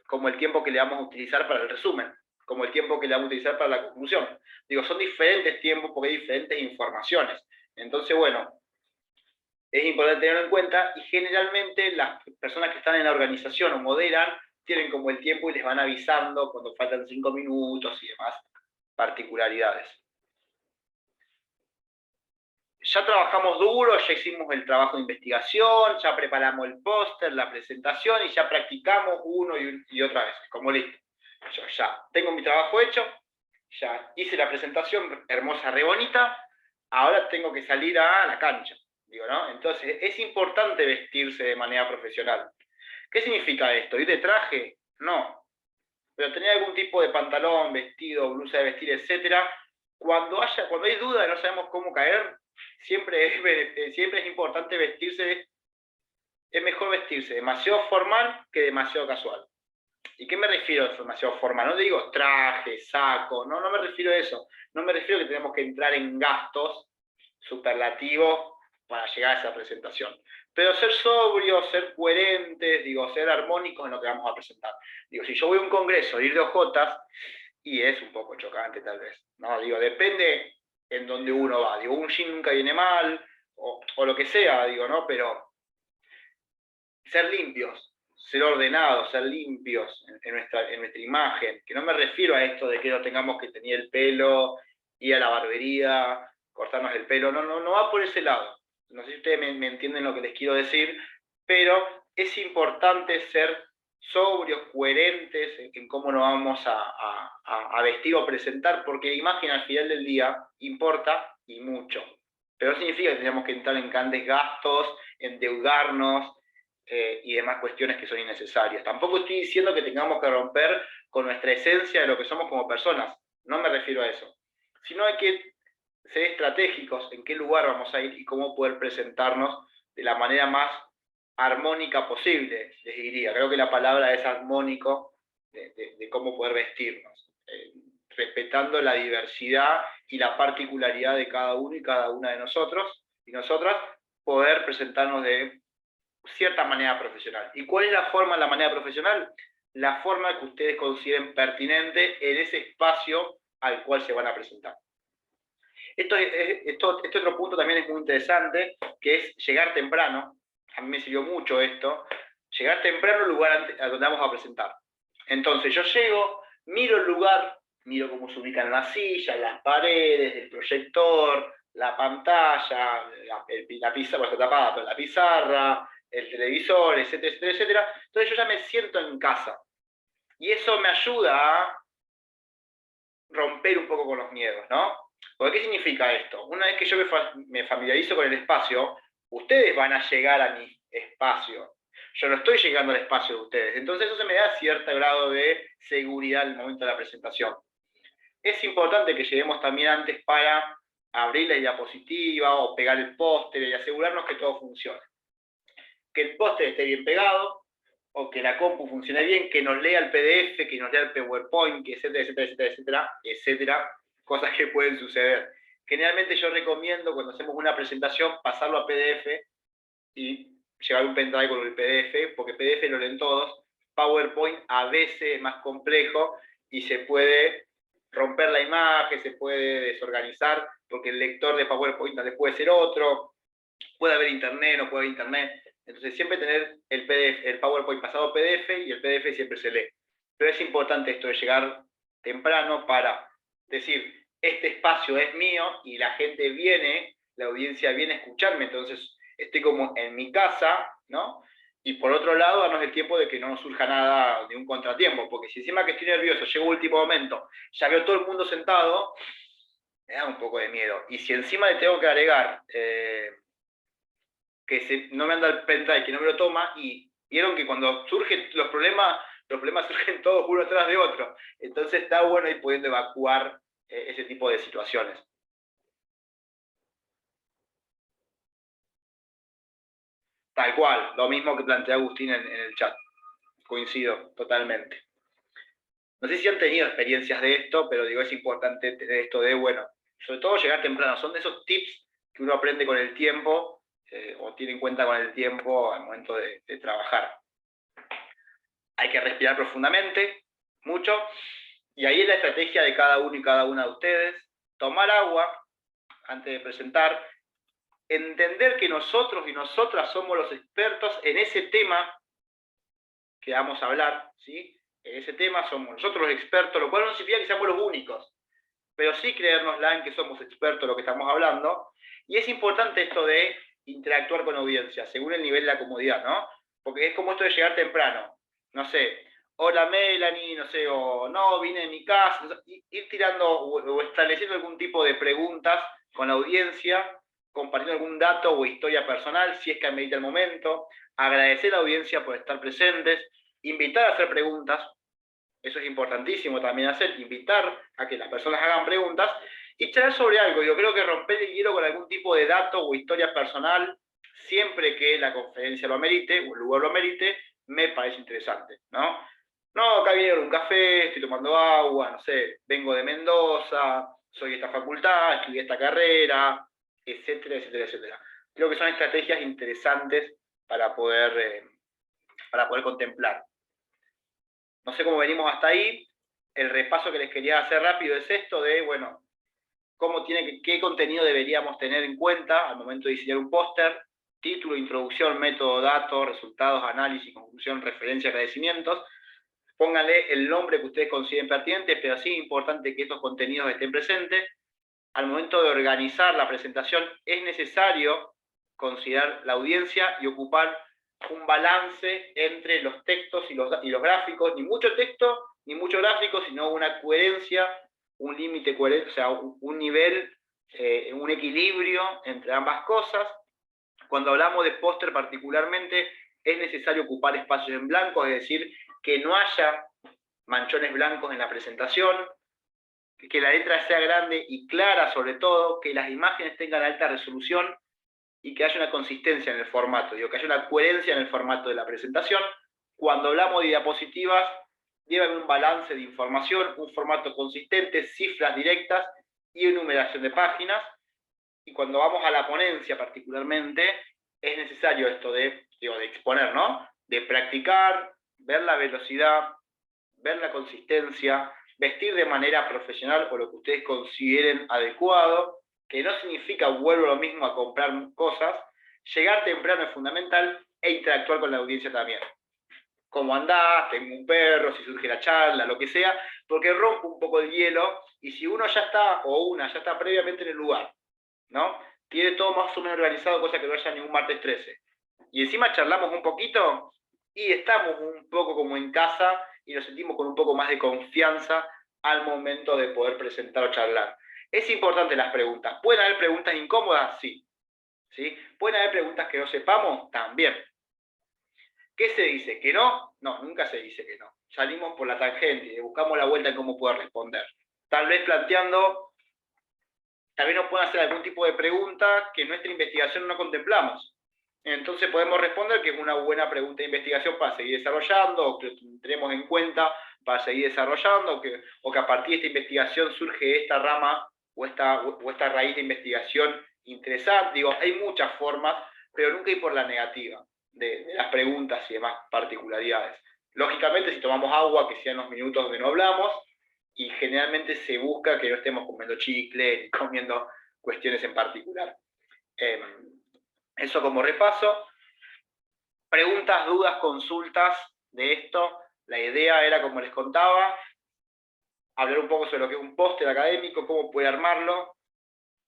como el tiempo que le vamos a utilizar para el resumen, como el tiempo que le vamos a utilizar para la conclusión. Digo, son diferentes tiempos porque hay diferentes informaciones. Entonces, bueno, es importante tenerlo en cuenta y generalmente las personas que están en la organización o moderan tienen como el tiempo y les van avisando cuando faltan 5 minutos y demás particularidades. Ya trabajamos duro, ya hicimos el trabajo de investigación, ya preparamos el póster, la presentación y ya practicamos uno y otra vez, como listo. Yo ya tengo mi trabajo hecho, ya hice la presentación hermosa, re bonita, ahora tengo que salir a la cancha, digo, ¿no? Entonces es importante vestirse de manera profesional. ¿Qué significa esto? ¿Ir de traje? No. Pero tener algún tipo de pantalón, vestido, blusa de vestir, etcétera. Cuando hay duda y no sabemos cómo caer, siempre es importante vestirse, es mejor vestirse demasiado formal que demasiado casual. ¿Y qué me refiero a demasiado formal? No digo traje, saco, no me refiero a eso. No me refiero a que tenemos que entrar en gastos superlativos para llegar a esa presentación. Pero ser sobrios, ser coherentes, digo, ser armónicos en lo que vamos a presentar. Digo, si yo voy a un congreso, ir de ojotas, y es un poco chocante tal vez, ¿no? Digo, depende en donde uno va. Digo, un jean nunca viene mal, o lo que sea, digo, ¿no? Pero ser limpios, ser ordenados, ser limpios en nuestra imagen, que no me refiero a esto de que no tengamos que tener el pelo, ir a la barbería, cortarnos el pelo, no va por ese lado. No sé si ustedes me entienden lo que les quiero decir, pero es importante ser sobrios, coherentes en cómo nos vamos a vestir o presentar, porque la imagen al final del día importa y mucho. Pero no significa que tenemos que entrar en grandes gastos, endeudarnos y demás cuestiones que son innecesarias. Tampoco estoy diciendo que tengamos que romper con nuestra esencia de lo que somos como personas, no me refiero a eso. Sino hay que ser estratégicos en qué lugar vamos a ir y cómo poder presentarnos de la manera más armónica posible, les diría. Creo que la palabra es armónico de cómo poder vestirnos, respetando la diversidad y la particularidad de cada uno y cada una de nosotros y nosotras, poder presentarnos de cierta manera profesional. ¿Y cuál es la manera profesional? La forma que ustedes consideren pertinente en ese espacio al cual se van a presentar. Este otro punto también es muy interesante, que es llegar temprano. A mí me sirvió mucho esto. Llegar temprano al lugar a donde vamos a presentar. Entonces yo llego, miro el lugar, miro cómo se ubican las sillas, las paredes, el proyector, la pantalla, la pizarra, está tapada, pero la pizarra, el televisor, etcétera, etcétera, etcétera. Entonces yo ya me siento en casa. Y eso me ayuda a romper un poco con los miedos, ¿no? Porque ¿qué significa esto? Una vez que yo me familiarizo con el espacio, ustedes van a llegar a mi espacio. Yo no estoy llegando al espacio de ustedes. Entonces eso se me da cierto grado de seguridad al momento de la presentación. Es importante que lleguemos también antes para abrir la diapositiva o pegar el póster y asegurarnos que todo funcione. Que el póster esté bien pegado, o que la compu funcione bien, que nos lea el PDF, que nos lea el PowerPoint, que etcétera, etcétera, etcétera, etcétera, etcétera, cosas que pueden suceder. Generalmente yo recomiendo, cuando hacemos una presentación, pasarlo a PDF y llevar un pendrive con el PDF, porque PDF lo leen todos. PowerPoint a veces es más complejo y se puede romper la imagen, se puede desorganizar, porque el lector de PowerPoint tal vez puede ser otro, puede haber internet, no puede haber internet. Entonces siempre tener el PDF, el PowerPoint pasado a PDF y el PDF siempre se lee. Pero es importante esto de llegar temprano para decir, este espacio es mío y la gente viene, la audiencia viene a escucharme, entonces estoy como en mi casa, ¿no? Y por otro lado, darnos el tiempo de que no nos surja nada de un contratiempo, porque si encima que estoy nervioso, llego al último momento, ya veo todo el mundo sentado, me da un poco de miedo. Y si encima le tengo que agregar no me anda el pendrive, que no me lo toma, y vieron que cuando surgen los problemas surgen todos uno atrás de otro. Entonces está bueno ir pudiendo evacuar ese tipo de situaciones. Tal cual, lo mismo que plantea Agustín en el chat. Coincido totalmente. No sé si han tenido experiencias de esto, pero digo, es importante tener esto de, bueno, sobre todo llegar temprano. Son de esos tips que uno aprende con el tiempo, o tiene en cuenta con el tiempo al momento de trabajar. Hay que respirar profundamente, mucho, y ahí es la estrategia de cada uno y cada una de ustedes. Tomar agua antes de presentar, entender que nosotros y nosotras somos los expertos en ese tema que vamos a hablar, ¿sí? En ese tema somos nosotros los expertos, lo cual no significa que seamos los únicos, pero sí creérnosla en que somos expertos en lo que estamos hablando. Y es importante esto de interactuar con la audiencia, según el nivel de la comodidad, ¿no? Porque es como esto de llegar temprano. No sé, hola Melanie, no sé, o no, vine de mi casa, ir tirando o estableciendo algún tipo de preguntas con la audiencia, compartiendo algún dato o historia personal, si es que amerita el momento, agradecer a la audiencia por estar presentes, invitar a hacer preguntas, eso es importantísimo también hacer, invitar a que las personas hagan preguntas, y charlar sobre algo. Yo creo que romper el hielo con algún tipo de dato o historia personal, siempre que la conferencia lo amerite, o el lugar lo amerite, me parece interesante, ¿no? No, acá viene un café, estoy tomando agua, no sé, vengo de Mendoza, soy de esta facultad, estudié esta carrera, etcétera, etcétera, etcétera. Creo que son estrategias interesantes para poder contemplar. No sé cómo venimos hasta ahí. El repaso que les quería hacer rápido es esto de, bueno, qué contenido deberíamos tener en cuenta al momento de diseñar un póster: título, introducción, método, datos, resultados, análisis, conclusión, referencia, agradecimientos. Pónganle el nombre que ustedes consideren pertinente, pero sí es importante que estos contenidos estén presentes. Al momento de organizar la presentación es necesario considerar la audiencia y ocupar un balance entre los textos y los gráficos, ni mucho texto ni mucho gráfico, sino una coherencia, un límite coherente, o sea, un nivel, un equilibrio entre ambas cosas. Cuando hablamos de póster particularmente, es necesario ocupar espacios en blanco, es decir, que no haya manchones blancos en la presentación, que la letra sea grande y clara sobre todo, que las imágenes tengan alta resolución y que haya una consistencia en el formato, que haya una coherencia en el formato de la presentación. Cuando hablamos de diapositivas, debe haber un balance de información, un formato consistente, cifras directas y enumeración de páginas. Y cuando vamos a la ponencia particularmente, es necesario esto de exponer, ¿no? De practicar, ver la velocidad, ver la consistencia, vestir de manera profesional o lo que ustedes consideren adecuado, que no significa vuelvo lo mismo a comprar cosas. Llegar temprano es fundamental, e interactuar con la audiencia también. ¿Cómo andás? Tengo un perro, si surge la charla, lo que sea, porque rompe un poco el hielo, y si uno ya está, o una ya está previamente en el lugar, ¿no? Tiene todo más o menos organizado, cosa que no haya ningún martes 13. Y encima charlamos un poquito, y estamos un poco como en casa, y nos sentimos con un poco más de confianza al momento de poder presentar o charlar. Es importante las preguntas. ¿Pueden haber preguntas incómodas? Sí. ¿Sí? ¿Pueden haber preguntas que no sepamos? También. ¿Qué se dice? ¿Que no? No, nunca se dice que no. Salimos por la tangente y buscamos la vuelta en cómo poder responder. Tal vez nos pueden hacer algún tipo de pregunta que en nuestra investigación no contemplamos. Entonces podemos responder que es una buena pregunta de investigación para seguir desarrollando, o que tenemos en cuenta para seguir desarrollando, o que a partir de esta investigación surge esta rama o esta raíz de investigación interesante. Digo, hay muchas formas, pero nunca ir por la negativa de las preguntas y demás particularidades. Lógicamente, si tomamos agua, que sean los minutos donde no hablamos, y generalmente se busca que no estemos comiendo chicle ni comiendo cuestiones en particular. Eso como repaso. Preguntas, dudas, consultas de esto. La idea era, como les contaba, hablar un poco sobre lo que es un póster académico, cómo puede armarlo,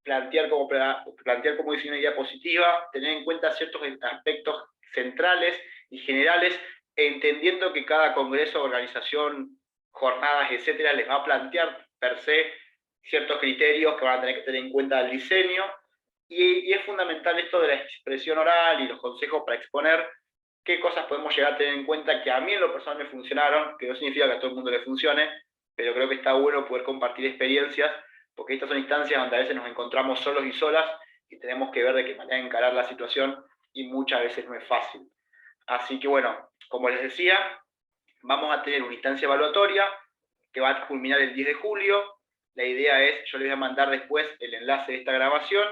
plantear cómo diseñar una diapositiva, tener en cuenta ciertos aspectos centrales y generales, entendiendo que cada congreso, organización, jornadas, etcétera, les va a plantear per se ciertos criterios que van a tener que tener en cuenta el diseño, y es fundamental esto de la expresión oral y los consejos para exponer qué cosas podemos llegar a tener en cuenta que a mí en lo personal me funcionaron, que no significa que a todo el mundo le funcione, pero creo que está bueno poder compartir experiencias, porque estas son instancias donde a veces nos encontramos solos y solas y tenemos que ver de qué manera encarar la situación, y muchas veces no es fácil. Así que bueno, como les decía, vamos a tener una instancia evaluatoria que va a culminar el 10 de julio. La idea es, yo les voy a mandar después el enlace de esta grabación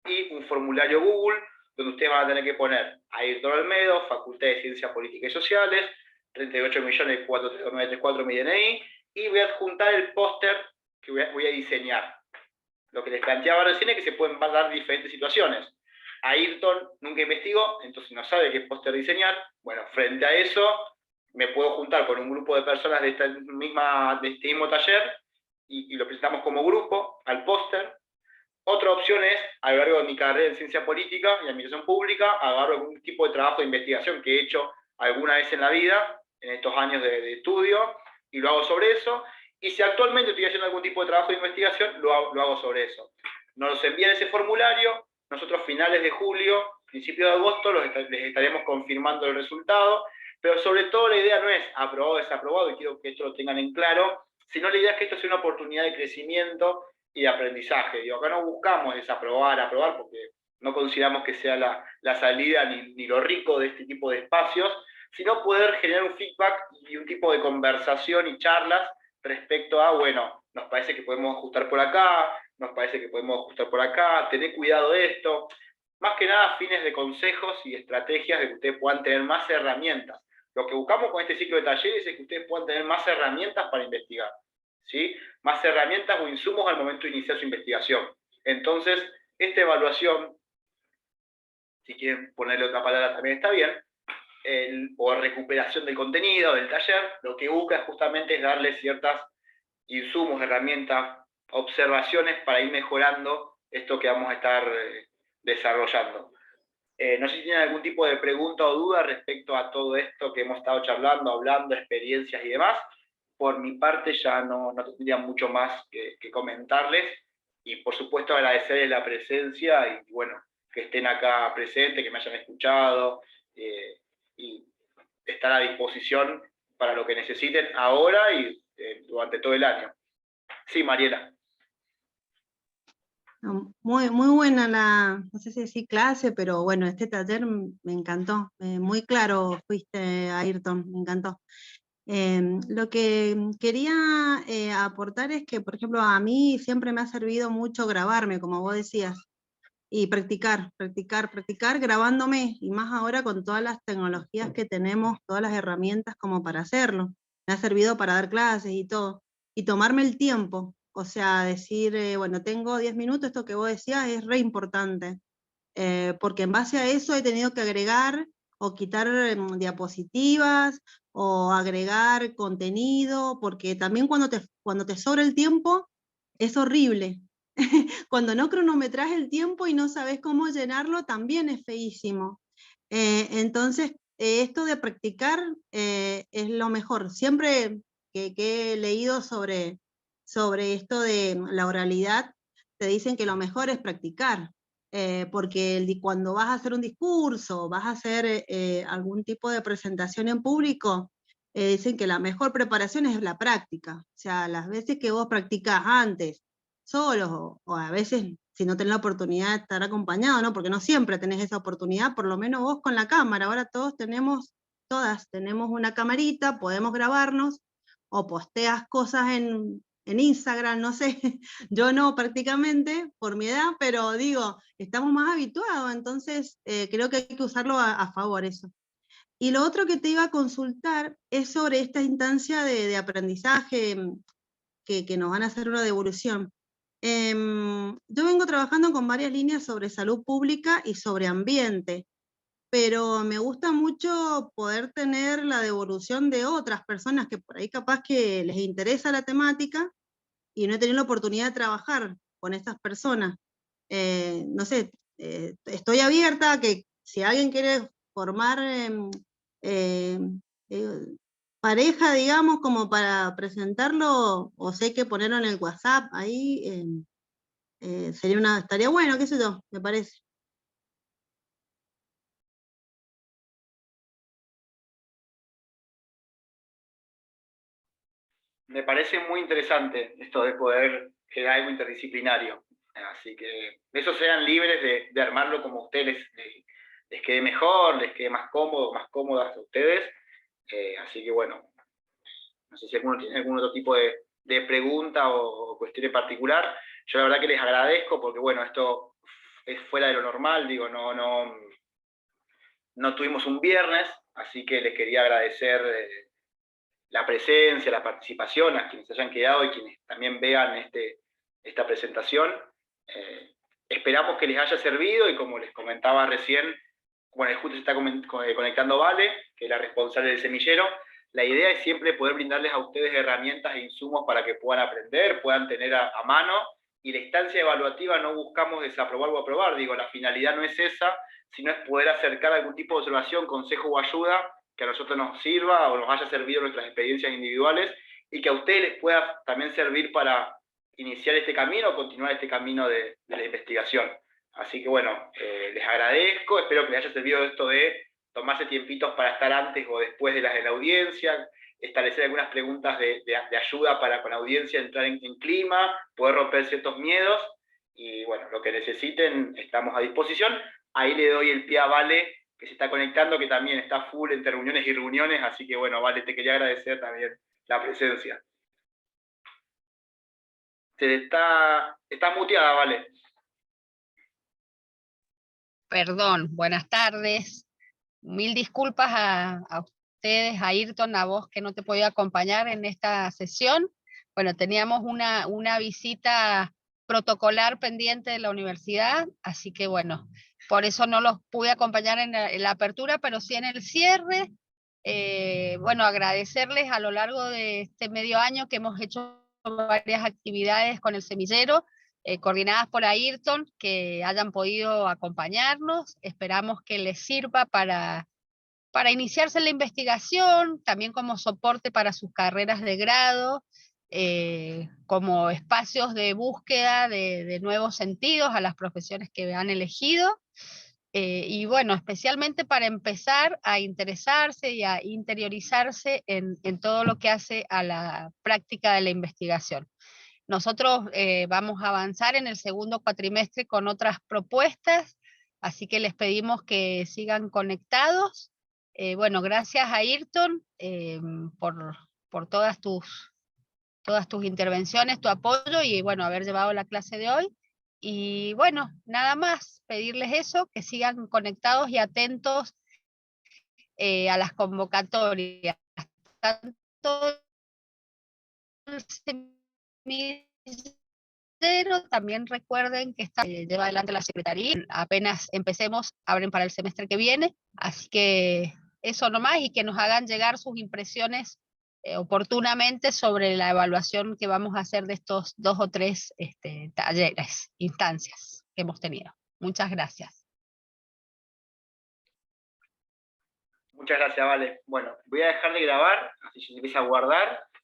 y un formulario Google, donde ustedes van a tener que poner Ayrton Olmedo, Facultad de Ciencias Políticas y Sociales, 38.43934 mi DNI, y voy a adjuntar el póster que voy a diseñar. Lo que les planteaba recién es que se pueden dar diferentes situaciones. Ayrton nunca investigó, entonces no sabe qué póster diseñar. Bueno, frente a eso, me puedo juntar con un grupo de personas de este mismo taller y lo presentamos como grupo al póster. Otra opción es, a lo largo de mi carrera en ciencia política y administración pública, agarro algún tipo de trabajo de investigación que he hecho alguna vez en la vida, en estos años de estudio, y lo hago sobre eso. Y si actualmente estoy haciendo algún tipo de trabajo de investigación, lo hago sobre eso. Nos envían ese formulario, nosotros finales de julio, principio de agosto, les estaremos confirmando el resultado, pero sobre todo la idea no es aprobado o desaprobado, y quiero que esto lo tengan en claro, sino la idea es que esto sea una oportunidad de crecimiento y de aprendizaje. Digo, acá no buscamos desaprobar, aprobar, porque no consideramos que sea la salida ni lo rico de este tipo de espacios, sino poder generar un feedback y un tipo de conversación y charlas respecto a, bueno, nos parece que podemos ajustar por acá, nos parece que podemos ajustar por acá, tener cuidado de esto. Más que nada, fines de consejos y estrategias de que ustedes puedan tener más herramientas. Lo que buscamos con este ciclo de talleres es que ustedes puedan tener más herramientas para investigar, ¿sí? Más herramientas o insumos al momento de iniciar su investigación. Entonces, esta evaluación, si quieren ponerle otra palabra también está bien, o recuperación del contenido del taller, lo que busca justamente es darle ciertas insumos, herramientas, observaciones para ir mejorando esto que vamos a estar desarrollando. No sé si tienen algún tipo de pregunta o duda respecto a todo esto que hemos estado charlando, hablando, experiencias y demás. Por mi parte ya no tendría mucho más que comentarles, y por supuesto agradecerles la presencia y bueno, que estén acá presentes, que me hayan escuchado, y estar a disposición para lo que necesiten ahora y durante todo el año. Sí, Mariela. Muy, muy buena no sé si decir clase, pero bueno, este taller me encantó, muy claro fuiste, Ayrton, me encantó. Lo que quería aportar es que, por ejemplo, a mí siempre me ha servido mucho grabarme, como vos decías, y practicar grabándome, y más ahora con todas las tecnologías que tenemos, todas las herramientas como para hacerlo. Me ha servido para dar clases y todo, y tomarme el tiempo, o sea, decir, bueno, tengo 10 minutos, esto que vos decías es re importante, porque en base a eso he tenido que agregar o quitar diapositivas, o agregar contenido, porque también cuando te sobra el tiempo, es horrible. Cuando no cronometras el tiempo y no sabes cómo llenarlo, también es feísimo. Entonces, esto de practicar es lo mejor. Siempre que he leído sobre esto de la oralidad, te dicen que lo mejor es practicar, porque cuando vas a hacer un discurso, vas a hacer algún tipo de presentación en público, dicen que la mejor preparación es la práctica. O sea, las veces que vos practicás antes, solos, o a veces si no tenés la oportunidad de estar acompañado, ¿no? Porque no siempre tenés esa oportunidad, por lo menos vos con la cámara. Ahora todas tenemos una camarita, podemos grabarnos, o posteas cosas en Instagram, no sé, yo no prácticamente, por mi edad, pero digo, estamos más habituados, entonces creo que hay que usarlo a favor eso. Y lo otro que te iba a consultar es sobre esta instancia de aprendizaje que nos van a hacer una devolución. Yo vengo trabajando con varias líneas sobre salud pública y sobre ambiente, pero me gusta mucho poder tener la devolución de otras personas que por ahí capaz que les interesa la temática y no he tenido la oportunidad de trabajar con estas personas. No sé, estoy abierta a que si alguien quiere formar pareja, digamos, como para presentarlo, o sé que ponerlo en el WhatsApp, ahí estaría bueno, qué sé yo, me parece. Me parece muy interesante esto de poder generar algo interdisciplinario. Así que esos sean libres de armarlo como a ustedes les quede mejor, les quede más cómodo, más cómodas a ustedes. Así que bueno, no sé si alguno tiene algún otro tipo de pregunta o cuestión en particular. Yo la verdad que les agradezco porque bueno, esto es fuera de lo normal, digo, no tuvimos un viernes, así que les quería agradecer la presencia, la participación, a quienes hayan quedado y quienes también vean esta presentación. Esperamos que les haya servido y como les comentaba recién, bueno, justo se está conectando Vale, que es la responsable del semillero. La idea es siempre poder brindarles a ustedes herramientas e insumos para que puedan aprender, puedan tener a mano, y la instancia evaluativa no buscamos desaprobar o aprobar, digo, la finalidad no es esa, sino es poder acercar algún tipo de observación, consejo o ayuda que a nosotros nos sirva o nos haya servido nuestras experiencias individuales y que a ustedes les pueda también servir para iniciar este camino o continuar este camino de la investigación. Así que bueno, les agradezco, espero que les haya servido esto de tomarse tiempitos para estar antes o después de las de la audiencia, establecer algunas preguntas de ayuda para con la audiencia entrar en clima, poder romper ciertos miedos, y bueno, lo que necesiten estamos a disposición. Ahí le doy el pie a Vale, que se está conectando, que también está full entre reuniones y reuniones, así que bueno, Vale, te quería agradecer también la presencia. Está muteada, Vale. Perdón, buenas tardes. Mil disculpas a ustedes, a Ayrton, a vos que no te podía acompañar en esta sesión. Bueno, teníamos una visita protocolar pendiente de la universidad, así que bueno, por eso no los pude acompañar en la apertura, pero sí en el cierre. Bueno, agradecerles a lo largo de este medio año que hemos hecho varias actividades con el semillero, coordinadas por Ayrton, que hayan podido acompañarnos. Esperamos que les sirva para iniciarse en la investigación, también como soporte para sus carreras de grado, como espacios de búsqueda de nuevos sentidos a las profesiones que han elegido. Y bueno, especialmente para empezar a interesarse y a interiorizarse en todo lo que hace a la práctica de la investigación. Nosotros vamos a avanzar en el segundo cuatrimestre con otras propuestas, así que les pedimos que sigan conectados. Bueno, gracias a Ayrton por todas tus intervenciones, tu apoyo y bueno, haber llevado la clase de hoy. Y bueno, nada más, pedirles eso, que sigan conectados y atentos a las convocatorias, tanto el semillero, también recuerden que lleva adelante la Secretaría, apenas empecemos, abren para el semestre que viene, así que eso nomás, y que nos hagan llegar sus impresiones oportunamente sobre la evaluación que vamos a hacer de estos 2 o 3 talleres, instancias que hemos tenido. Muchas gracias. Muchas gracias, Vale. Bueno, voy a dejar de grabar, así se empieza a guardar,